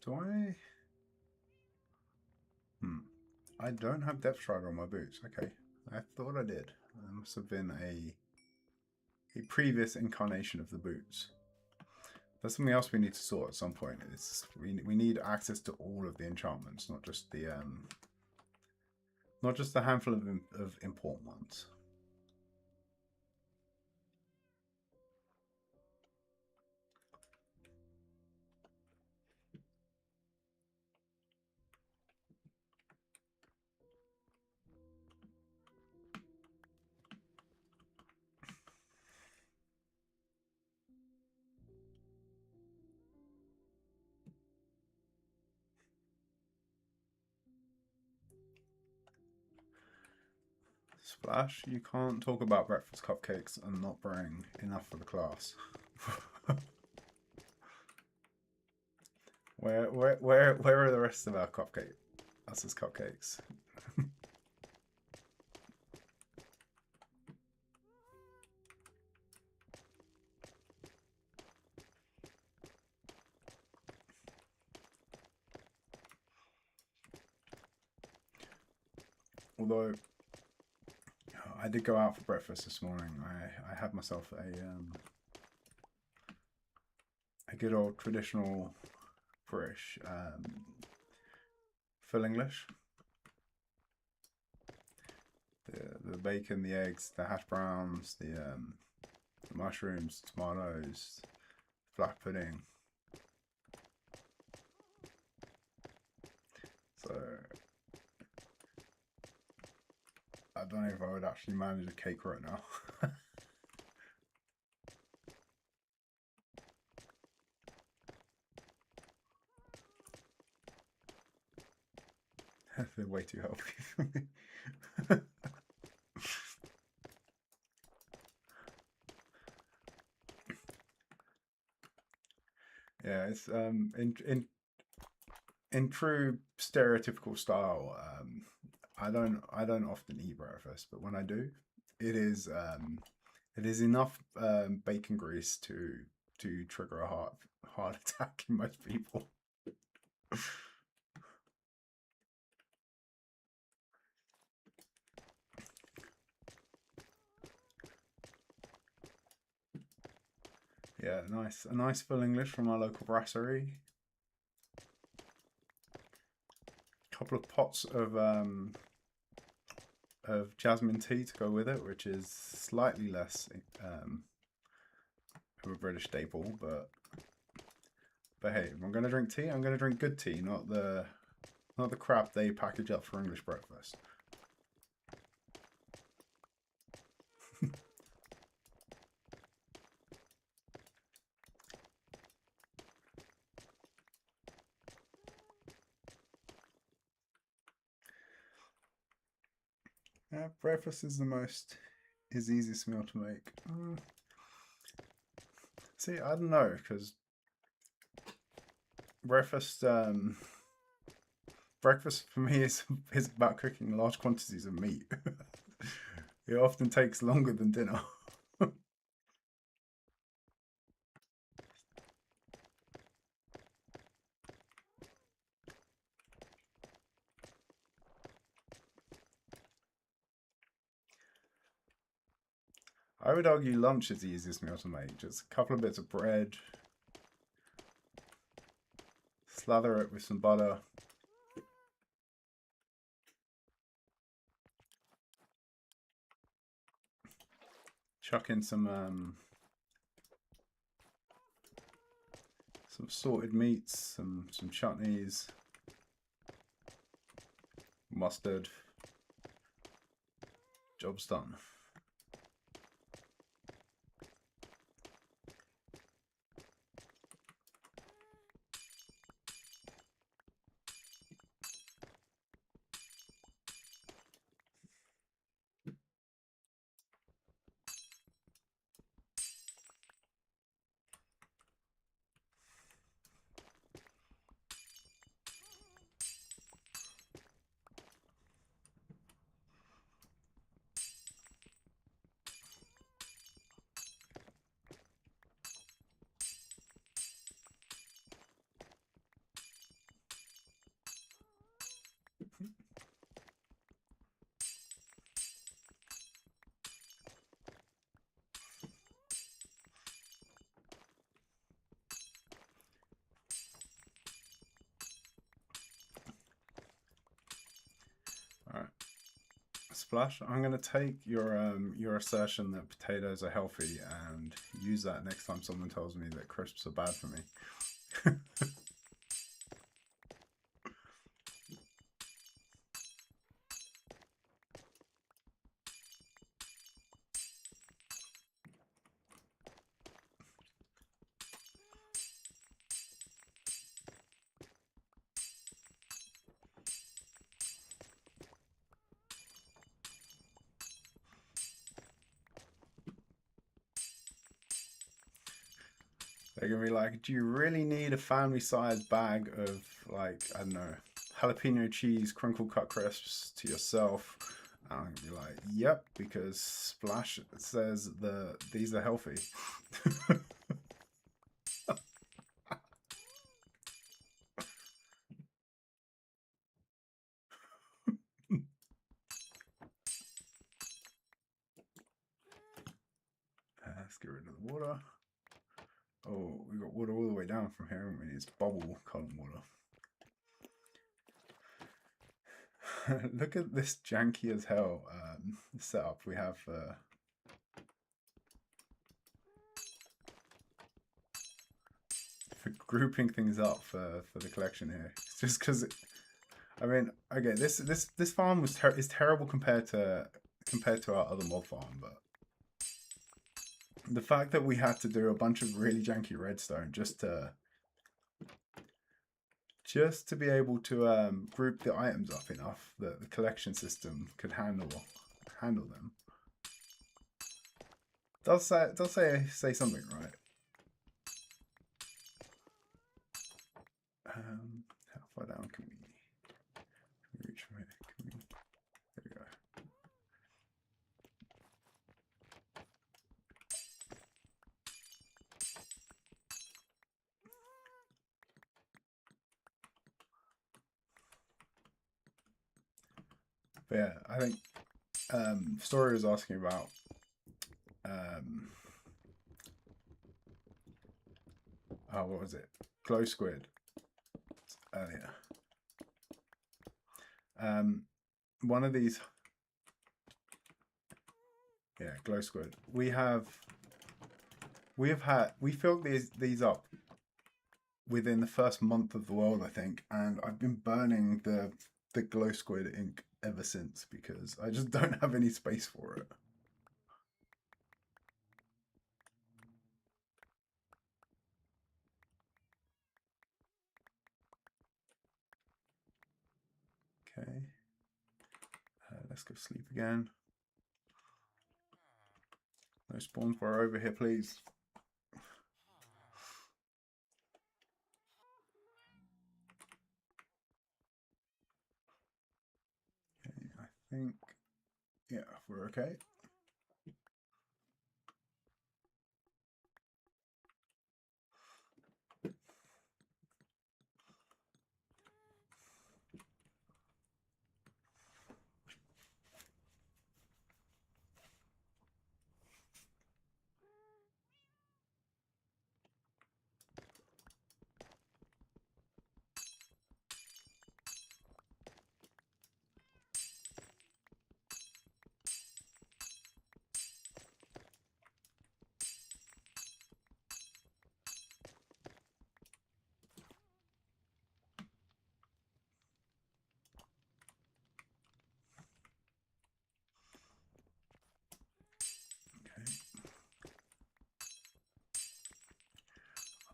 Do I? I don't have Depth Strider on my boots. Okay, I thought I did. That must have been a previous incarnation of the boots. That's something else we need to sort at some point. It's we need access to all of the enchantments, not just the handful of important ones. Splash, you can't talk about breakfast cupcakes and not bring enough for the class. Where are the rest of our us as cupcakes? Although I did go out for breakfast this morning. I had myself a good old traditional British full English. The bacon, the eggs, the hash browns, the mushrooms, tomatoes, black pudding. So I don't know if I would actually manage a cake right now. They're way too healthy for me. Yeah, it's in true stereotypical style. I don't often eat breakfast, but when I do, it is enough bacon grease to trigger a heart attack in most people. Yeah, nice. A nice full English from our local brasserie. A couple of pots of jasmine tea to go with it, which is slightly less of a British staple, but hey, if I'm gonna drink tea, I'm gonna drink good tea, not the crap they package up for English breakfast. Yeah, breakfast is the easiest meal to make. See, I don't know, because breakfast for me is about cooking large quantities of meat. It often takes longer than dinner. I would argue lunch is the easiest meal to make. Just a couple of bits of bread, slather it with some butter, chuck in some sorted meats, some chutneys, mustard. Job's done. Splash, I'm gonna take your assertion that potatoes are healthy and use that next time someone tells me that crisps are bad for me. They're gonna be like, do you really need a family-sized bag of, like, I don't know, jalapeno cheese crinkle cut crisps to yourself? And I'm gonna be like, yep, because Splash says these are healthy. Let's get rid of the water. Oh, we got water all the way down from here, haven't we? It's bubble column water. Look at this janky as hell setup we have for grouping things up for the collection here. It's just because, I mean, okay, this farm is terrible compared to our other mod farm, but the fact that we had to do a bunch of really janky redstone just to be able to group the items up enough that the collection system could handle them. Does say something, right? How far down can we reach from here? There we go. But yeah, I think Story was asking about oh, what was it? Glow squid earlier. One of these, yeah, glow squid. We filled these up within the first month of the world, I think, and I've been burning the glow squid ink ever since because I just don't have any space for it. Okay, let's go sleep again. No spawns bar over here, please. Okay, I think, yeah, we're okay.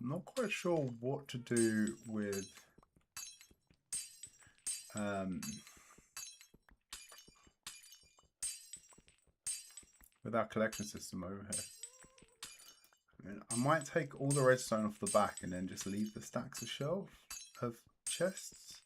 I'm not quite sure what to do with our collection system over here. I mean, I might take all the redstone off the back and then just leave the stacks of chests.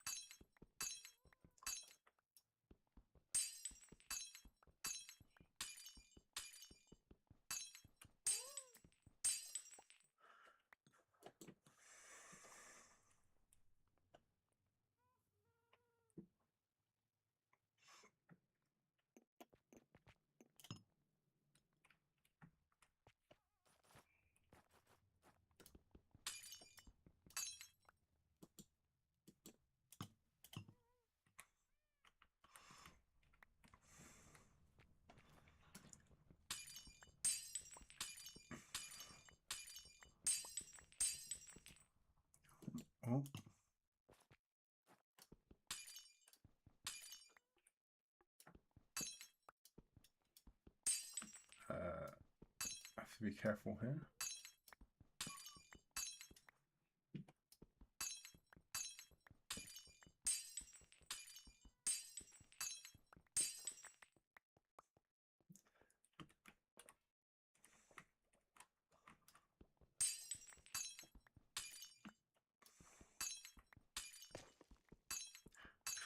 Oh. I have to be careful here.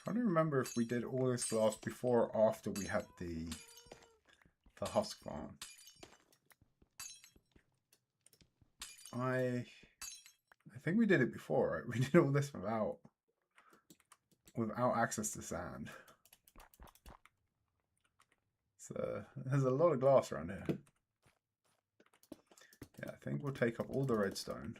Trying to remember if we did all this glass before or after we had the husk farm. I think we did it before, right? We did all this without access to sand. So there's a lot of glass around here. Yeah, I think we'll take up all the redstone.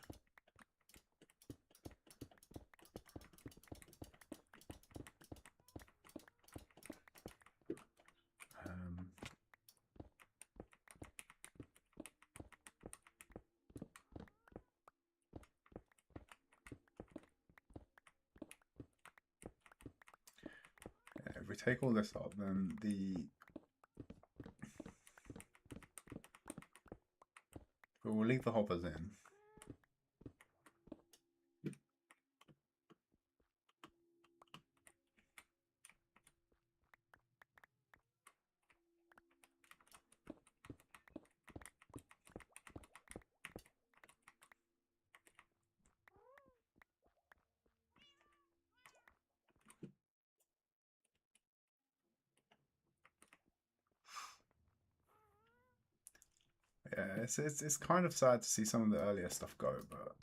If we take all this up, then we'll leave the hoppers in. Yeah, it's kind of sad to see some of the earlier stuff go, but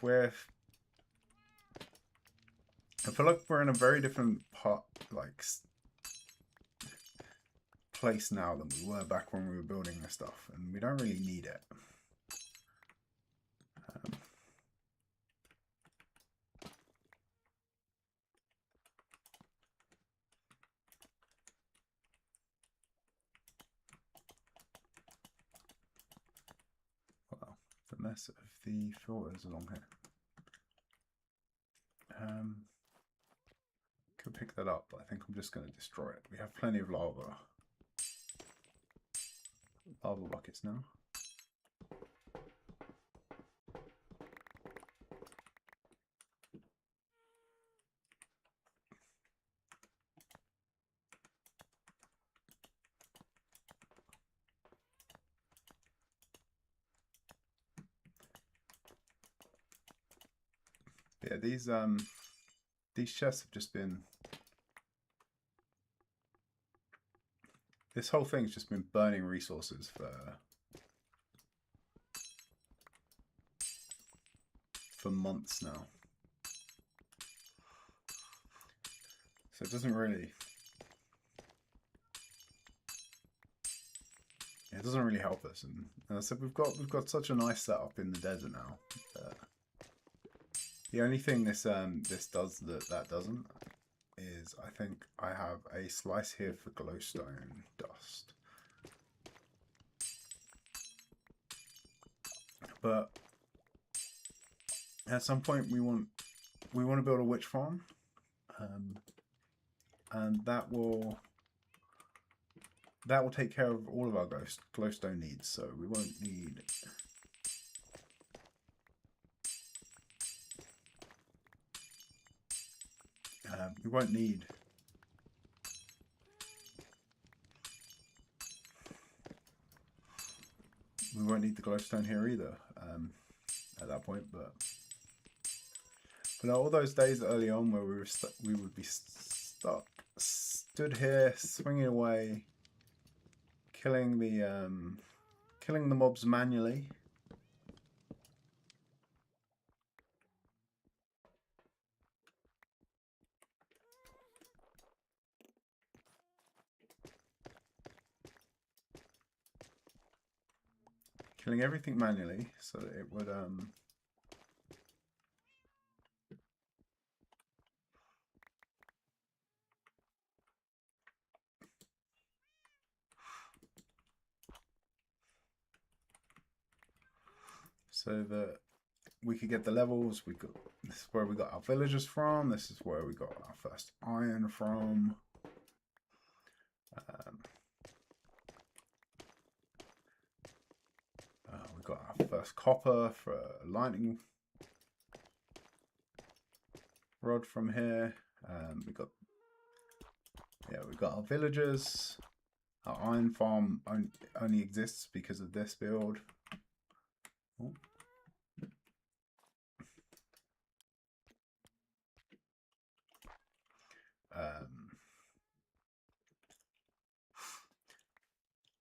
we're I feel like we're in a very different place now than we were back when we were building this stuff, and we don't really need it. Well, the mess of the filters along here. Could pick that up, but I think I'm just going to destroy it. We have plenty of lava buckets now. Yeah, these chests have just been. This whole thing's just been burning resources for months now. So it doesn't really. It doesn't really help us, and as I said, we've got such a nice setup in the desert now. The only thing this does that doesn't is I think I have a slice here for glowstone dust, but at some point we want to build a witch farm, and that will take care of all of our glowstone needs. So we won't need. We won't need the glowstone here either at that point. But all those days early on where we would be stood here swinging away, killing the mobs manually. Killing everything manually so that it would so that we could get the levels. This is where we got our villagers from. This is where we got our first iron from. We got our first copper for lightning rod from here. We got our villagers. Our iron farm only exists because of this build. Oh.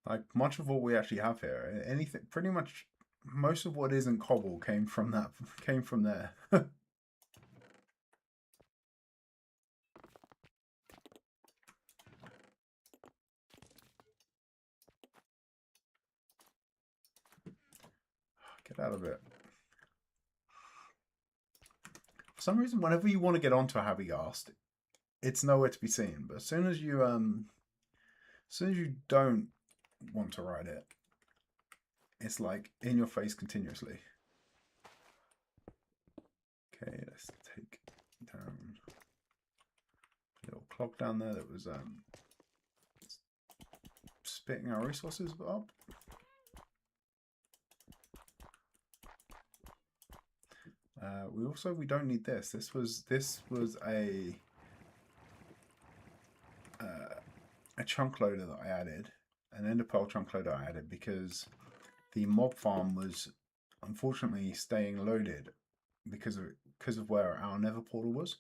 Like much of what we actually have here, anything, pretty much most of what isn't cobble came from there. Get out of it. For some reason, whenever you want to get onto a Habigast, it's nowhere to be seen. But as soon as you don't want to ride it, it's like in your face continuously. Okay, let's take down a little clock down there that was spitting our resources up. We don't need this. This was a chunk loader that I added, an ender pearl chunk loader I added because the mob farm was unfortunately staying loaded because of where our nether portal was.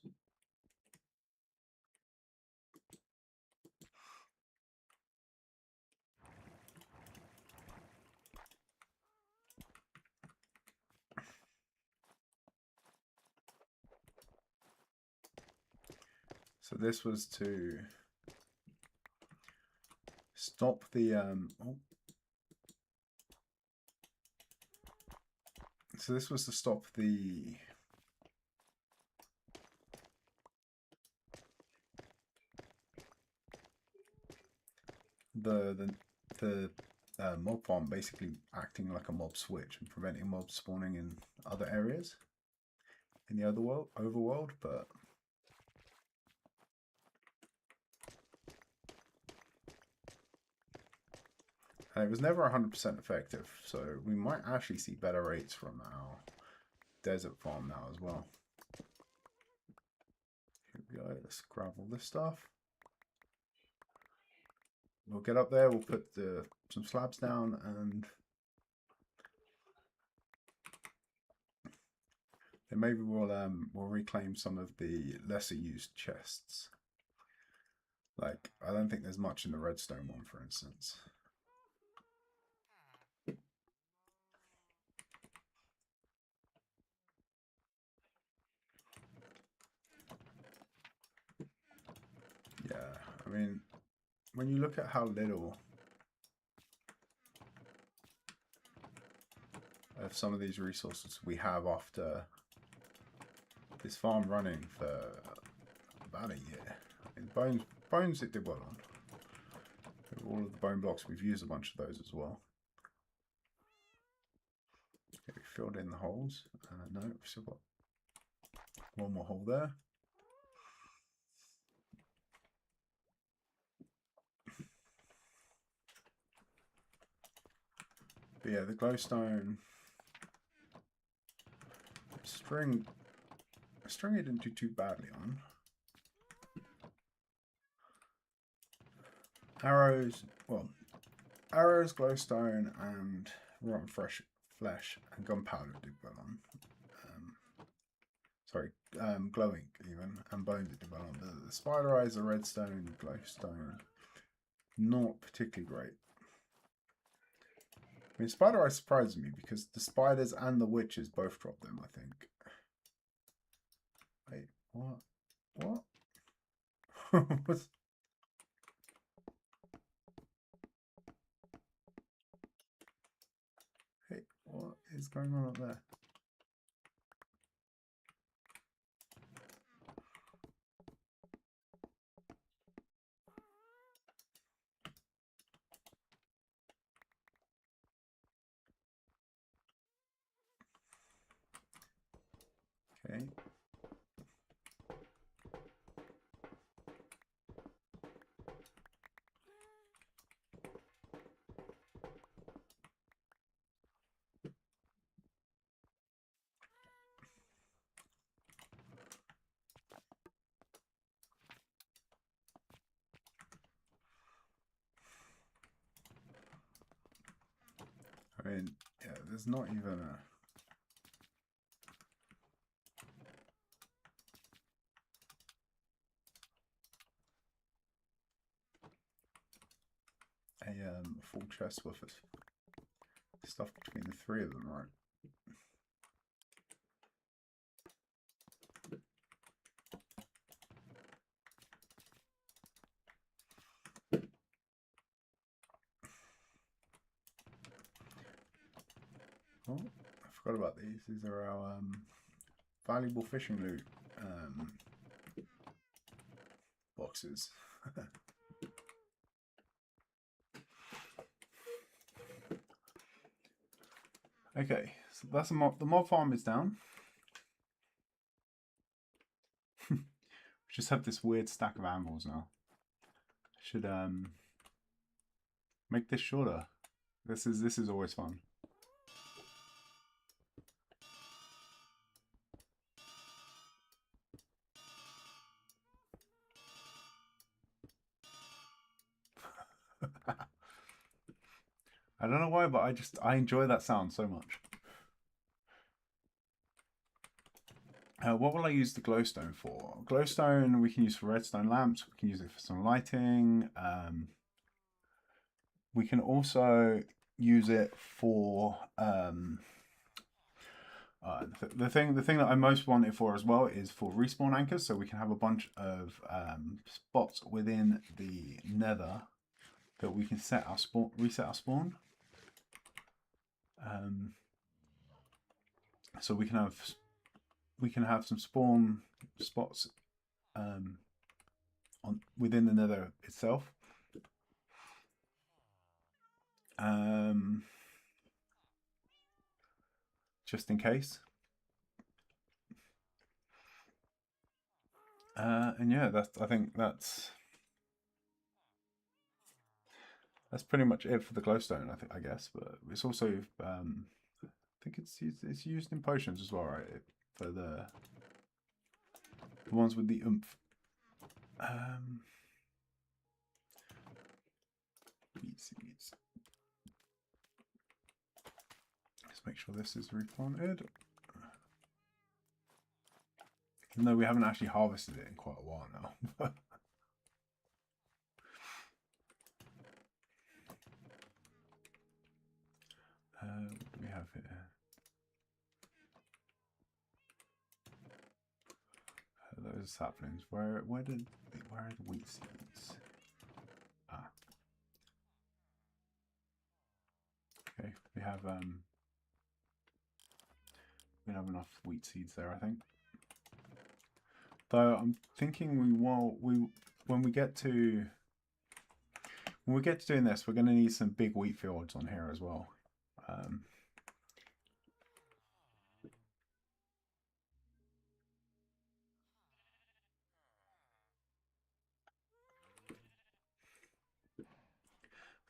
So this was to stop the so this was to stop the mob farm basically acting like a mob switch and preventing mobs spawning in other areas in the other overworld, but it was never 100% effective, so we might actually see better rates from our desert farm now as well. Here we go, let's grab all this stuff. We'll get up there, we'll put some slabs down, and then maybe we'll reclaim some of the lesser used chests. Like, I don't think there's much in the redstone one, for instance. Yeah, I mean, when you look at how little of some of these resources we have after this farm running for about a year. I mean, bones it did well on. All of the bone blocks, we've used a bunch of those as well. Okay, we filled in the holes. No, we've still got one more hole there. But yeah, the glowstone string it didn't do too badly on. Arrows, glowstone, and rotten fresh flesh and gunpowder did well on. Glowing even, and bones did well on. The spider eyes, the redstone, glowstone, not particularly great. I mean, spider eyes surprised me because the spiders and the witches both dropped them, I think. Wait, what? What? Hey, what is going on up there? Okay. I mean, yeah, there's not even a full chest worth of stuff between the three of them, right? Oh, I forgot about these. These are our valuable fishing loot boxes. Okay, so that's the mob farm is down. We just have this weird stack of animals now. Should make this shorter. This is always fun. I don't know why, but I enjoy that sound so much. What will I use the glowstone for? Glowstone we can use for redstone lamps. We can use it for some lighting. We can also use it for the thing that I most want it for as well is for respawn anchors, so we can have a bunch of spots within the nether that we can set our spawn, reset our spawn. So we can have some spawn spots within the nether itself. Just in case. And yeah, I think that's pretty much it for the glowstone. I guess, but it's also I think it's used in potions as well, right? For the ones with the oomph. Wheat seeds. Let's make sure this is replanted. Even though we haven't actually harvested it in quite a while now. What do we have here? Those saplings. Where are the wheat seeds? Ah. Okay, we have enough wheat seeds there, I think. Though I'm thinking when we get to doing this, we're going to need some big wheat fields on here as well.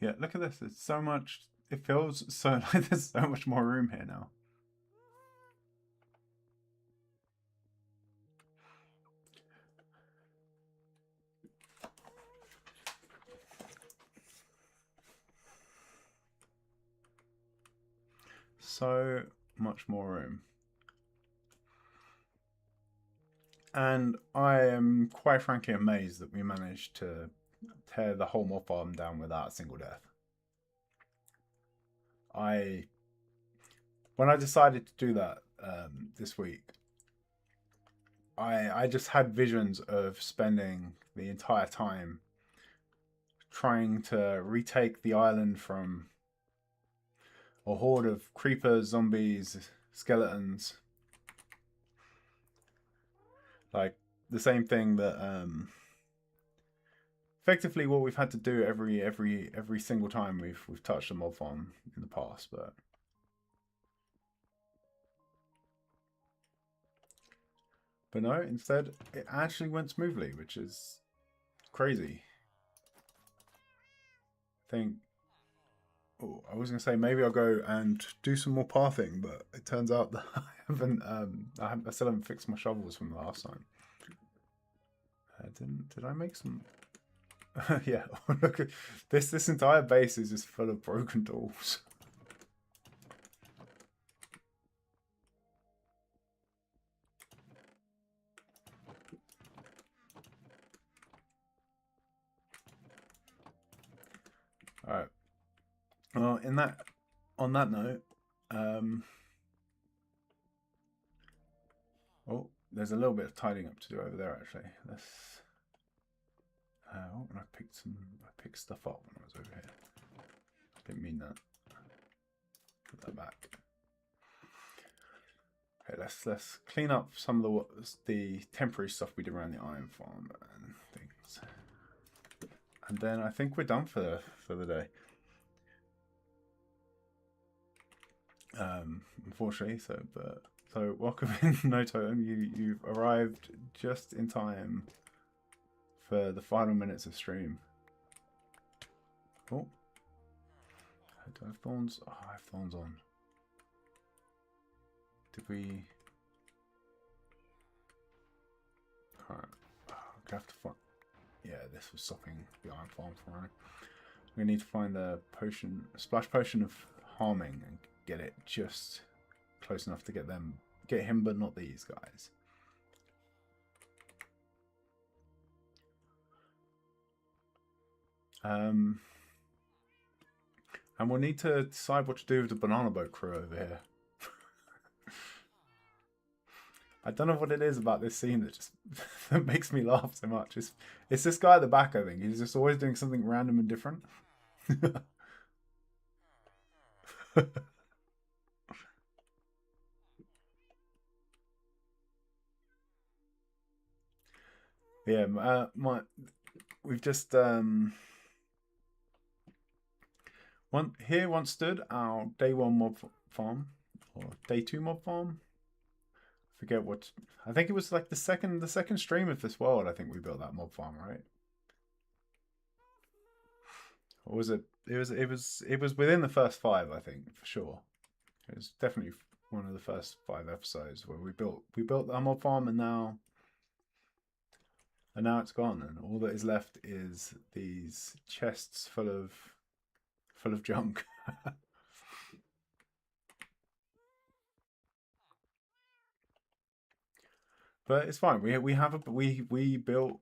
Yeah, look at this. It's so much. It feels so like there's so much more room here now. So much more room. And I am quite frankly amazed that we managed to tear the whole mob farm down without a single death. When I decided to do that this week, I just had visions of spending the entire time trying to retake the island from a horde of creepers, zombies, skeletons. Like the same thing that effectively what we've had to do every single time we've touched a mob farm in the past, but But no, instead it actually went smoothly, which is crazy. I think, oh, I was gonna say maybe I'll go and do some more pathing, but it turns out that I still haven't fixed my shovels from the last time. Did I make some? Yeah, look at this. This entire base is just full of broken tools. All right. Well, on that note, oh, there's a little bit of tidying up to do over there actually. Let's. Oh, and I picked stuff up when I was over here. Didn't mean that. Put that back. Okay, let's clean up some of the temporary stuff we did around the iron farm and things. And then I think we're done for the day. Unfortunately, so welcome in, No Totem. You've arrived just in time for the final minutes of stream. Oh, do I have thorns? Oh, I have thorns on. Did we? Alright, I'm gonna have to find. Yeah, this was stopping the iron farm from running. We need to find the potion, splash potion of harming, and get it just close enough to get him, but not these guys. And we'll need to decide what to do with the banana boat crew over here. I don't know what it is about this scene that just that makes me laugh so much. It's this guy at the back, I think. He's just always doing something random and different. Yeah, we've just once stood our day 1 mob farm or day 2 mob farm. I forget what. I think it was like the second stream of this world. I think we built that mob farm, right? Or was it? It was within the first 5, I think, for sure. It was definitely one of the first 5 episodes where we built our mob farm, and now it's gone, and all that is left is these chests full of junk. But it's fine. We built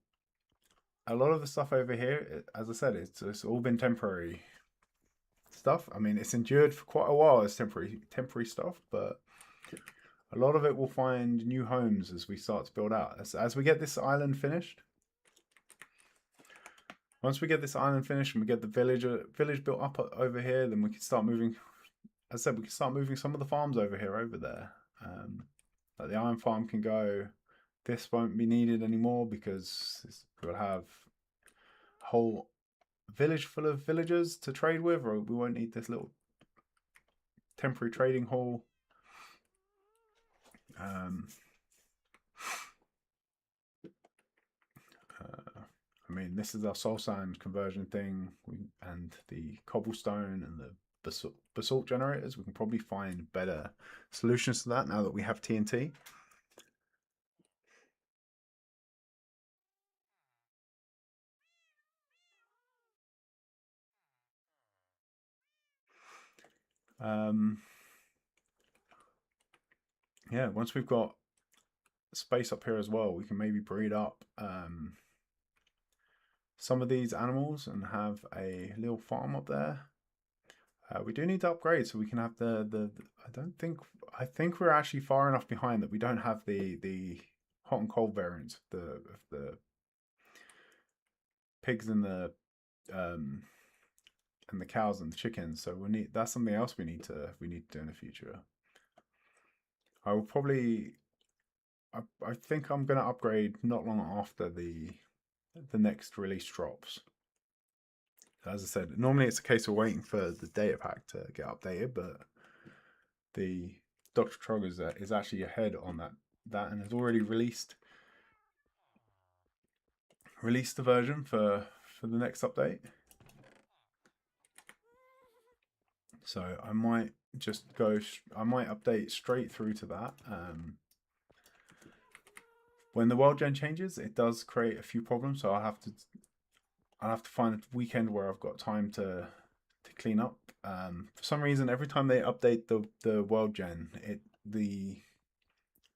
a lot of the stuff over here. As I said, it's all been temporary stuff. I mean, it's endured for quite a while as temporary stuff, but a lot of it will find new homes as we start to build out. As we get this island finished. Once we get this island finished and we get the village built up over here, then we can start moving. As I said, we can start moving some of the farms over there. Like the iron farm can go. This won't be needed anymore because we'll have a whole village full of villagers to trade with, or we won't need this little temporary trading hall. I mean, this is our soul sand conversion thing, and the cobblestone and the basalt generators. We can probably find better solutions to that now that we have TNT. Yeah, once we've got space up here as well, we can maybe breed up some of these animals and have a little farm up there. We do need to upgrade so we can have the I think we're actually far enough behind that we don't have the hot and cold variants of the pigs and the cows and the chickens. So that's something else we need to do in the future. I will probably. I think I'm going to upgrade not long after the next release drops. As I said, normally it's a case of waiting for the data pack to get updated, but the Dr. Trog is actually ahead on that that and has already released the version for the next update. So I might just I might update straight through to that. When the world gen changes, it does create a few problems, so I'll have to find a weekend where I've got time to clean up. For some reason, every time they update the world gen,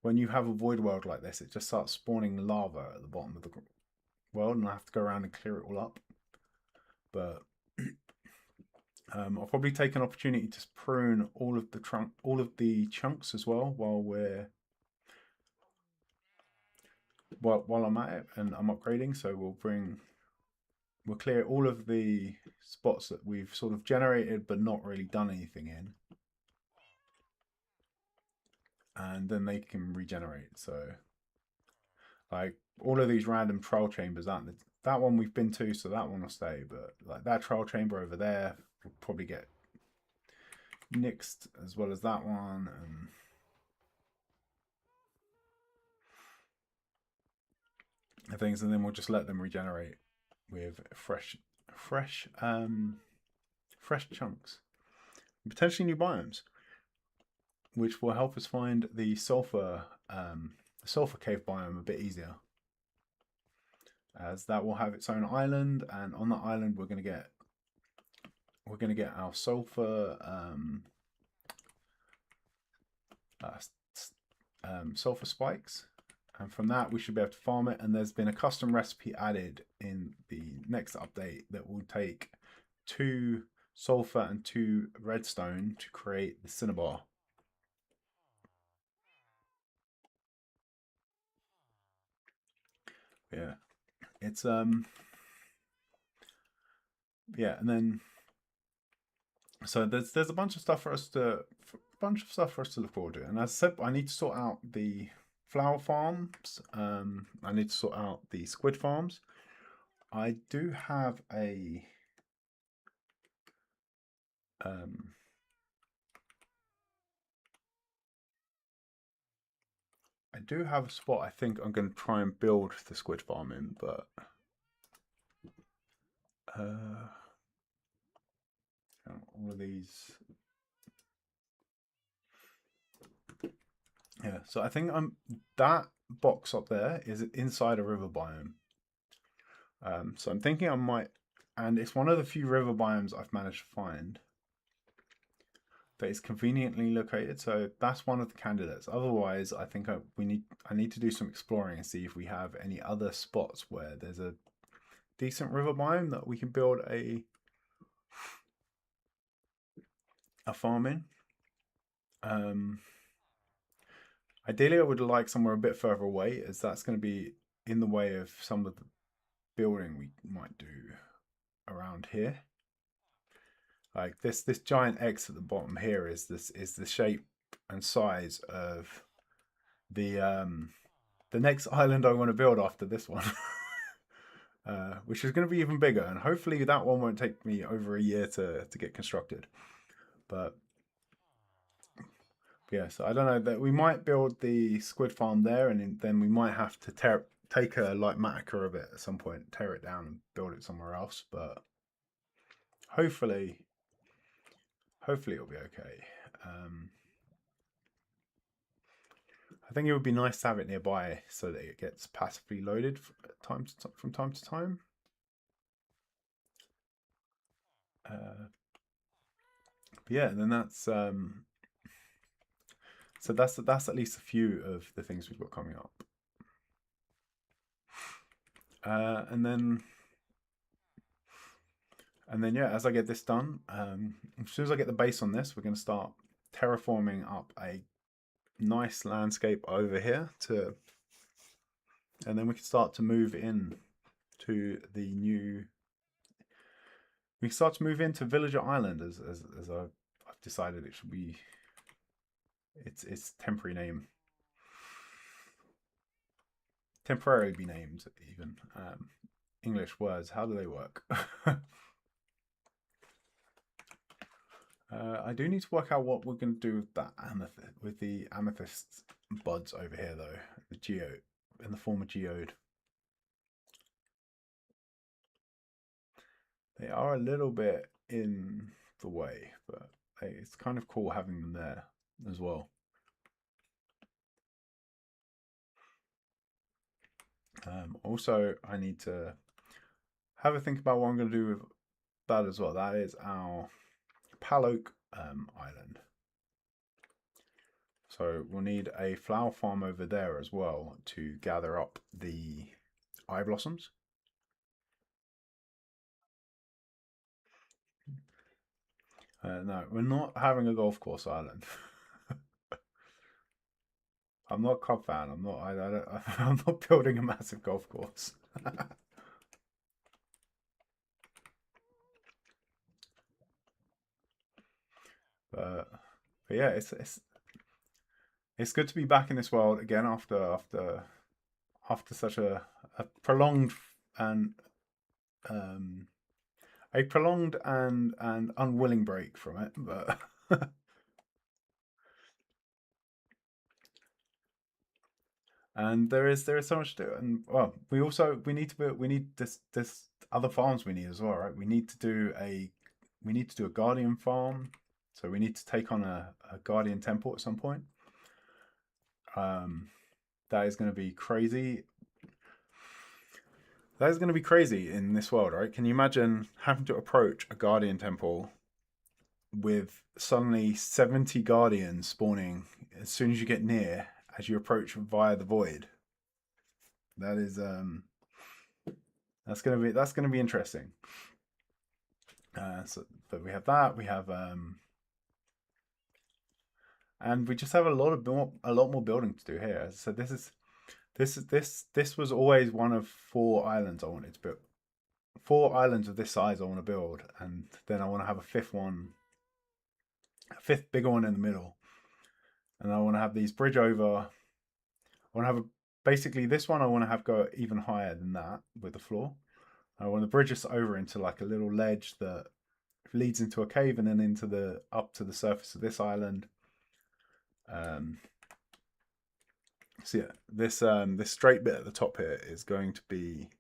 when you have a void world like this, it just starts spawning lava at the bottom of the world, and I have to go around and clear it all up. But I'll probably take an opportunity to prune all of the chunks as well while I'm at it and I'm upgrading. So we'll clear all of the spots that we've sort of generated but not really done anything in, and then they can regenerate. So like all of these random trial chambers, that one we've been to, so that one will stay, but like that trial chamber over there will probably get nixed as well as that one, and things, and then we'll just let them regenerate with fresh chunks, potentially new biomes, which will help us find the sulfur cave biome a bit easier, as that will have its own island, and on that island we're going to get our sulfur sulfur spikes, and from that we should be able to farm it. And there's been a custom recipe added in the next update that will take 2 sulfur and 2 redstone to create the cinnabar. Yeah, it's yeah, and then so there's a bunch of stuff for us to look forward to. And as I said, I need to sort out the flower farms. I need to sort out the squid farms. I do have a spot I think I'm going to try and build the squid farm in, but all of these. Yeah, so I think that box up there is inside a river biome. So I'm thinking I might, and it's one of the few river biomes I've managed to find that is conveniently located. So that's one of the candidates. Otherwise, I think I need to do some exploring and see if we have any other spots where there's a decent river biome that we can build a farm in. Ideally, I would like somewhere a bit further away, as that's going to be in the way of some of the building we might do around here. Like this giant X at the bottom here is the shape and size of the next island I want to build after this one. Which is going to be even bigger, and hopefully that one won't take me over a year to get constructed. But yeah, so I don't know, that we might build the squid farm there, and then we might have to take a like Matica of it at some point, tear it down and build it somewhere else. But hopefully it'll be okay. I think it would be nice to have it nearby so that it gets passively loaded from time to time. Yeah, and then that's so that's at least a few of the things we've got coming up. And then yeah, as I get this done, as soon as I get the base on this, we're going to start terraforming up a nice landscape over here and then we can start to move in to the new. We can start to move into Villager Island, as I've decided it should be. Its temporary name, temporarily be named even. English words, how do they work? I do need to work out what we're going to do with that with the amethyst buds over here though, the geode, in the form of geode. They are a little bit in the way, but it's kind of cool having them there as well. Also, I need to have a think about what I'm going to do with that as well. That is our Paloak island. So we'll need a flower farm over there as well to gather up the eye blossoms. No, we're not having a golf course island. I'm not a Cub fan. I'm not. I don't, I'm not building a massive golf course. but, but yeah, it's good to be back in this world again after such a prolonged and unwilling break from it. But and there is so much to do. And well, we need this other farms we need as well, right? We need to do a guardian farm. So we need to take on a guardian temple at some point. That is going to be crazy. That is going to be crazy in this world, right? Can you imagine having to approach a guardian temple with suddenly 70 guardians spawning as soon as you get near, as you approach via the void? That is that's gonna be interesting. But we have that. We have and we just have a lot more building to do here. So this was always one of 4 islands I wanted to build. 4 islands of this size I want to build, and then I want to have a fifth bigger one in the middle, and I want to have these bridge over. I want to have basically this one I want to have go even higher than that with the floor. I want to bridge this over into like a little ledge that leads into a cave and then up to the surface of this island. So yeah, this straight bit at the top here is going to be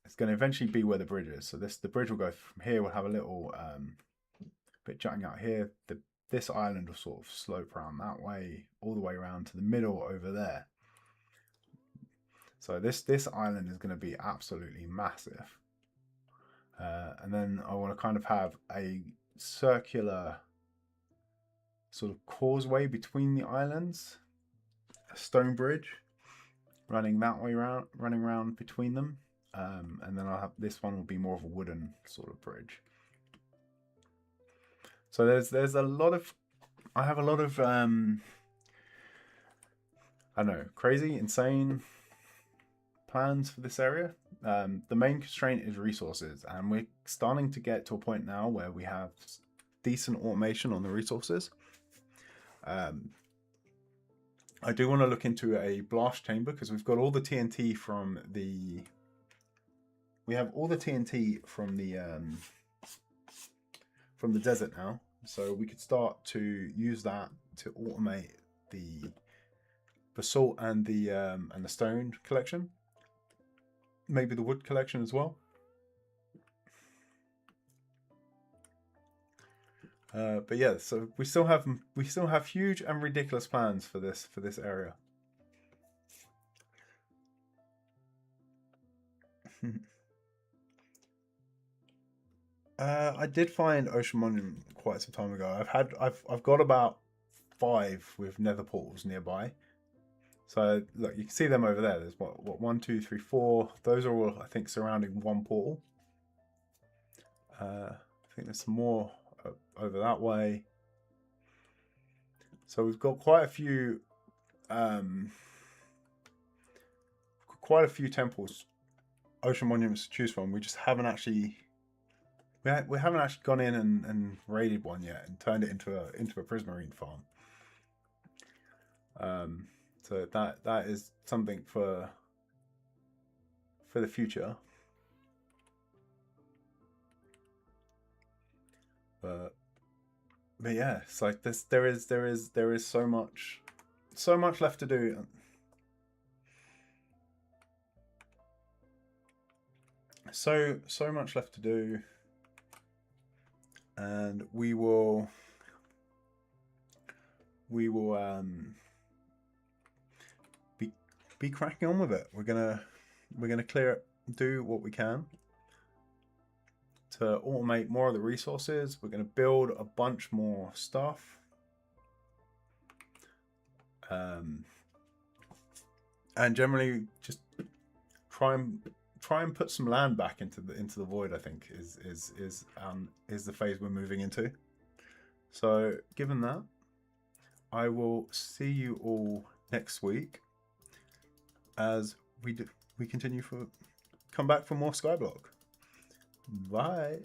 it's going to eventually be where the bridge is. So the bridge will go from here. We'll have a little bit jutting out here. This island will sort of slope around that way, all the way around to the middle over there. So this island is going to be absolutely massive. And then I want to kind of have a circular sort of causeway between the islands, a stone bridge running that way around, running around between them. And then I'll have this one will be more of a wooden sort of bridge. So there's a lot of, I have a lot of I don't know, crazy, insane plans for this area. The main constraint is resources, and we're starting to get to a point now where we have decent automation on the resources. I do want to look into a blast chamber because we've got all the TNT from the. We have all the TNT from the desert now, so we could start to use that to automate the basalt and the stone collection, maybe the wood collection as well. But yeah, so we still have huge and ridiculous plans for this area. I did find Ocean Monument quite some time ago. I've got about 5 with nether portals nearby. So look, you can see them over there. There's what 1, 2, 3, 4. Those are all I think surrounding one portal. I think there's some more over that way. So we've got quite a few temples, ocean monuments to choose from. We just haven't actually we haven't actually gone in and raided one yet and turned it into a prismarine farm. So that is something for the future. But yeah, it's like this. There is so much so much left to do. So much left to do, and we will be cracking on with it. We're gonna clear it, do what we can to automate more of the resources. We're gonna build a bunch more stuff. And generally just try and put some land back into the void. I think is the phase we're moving into. So given that, I will see you all next week as we continue come back for more Skyblock. Bye.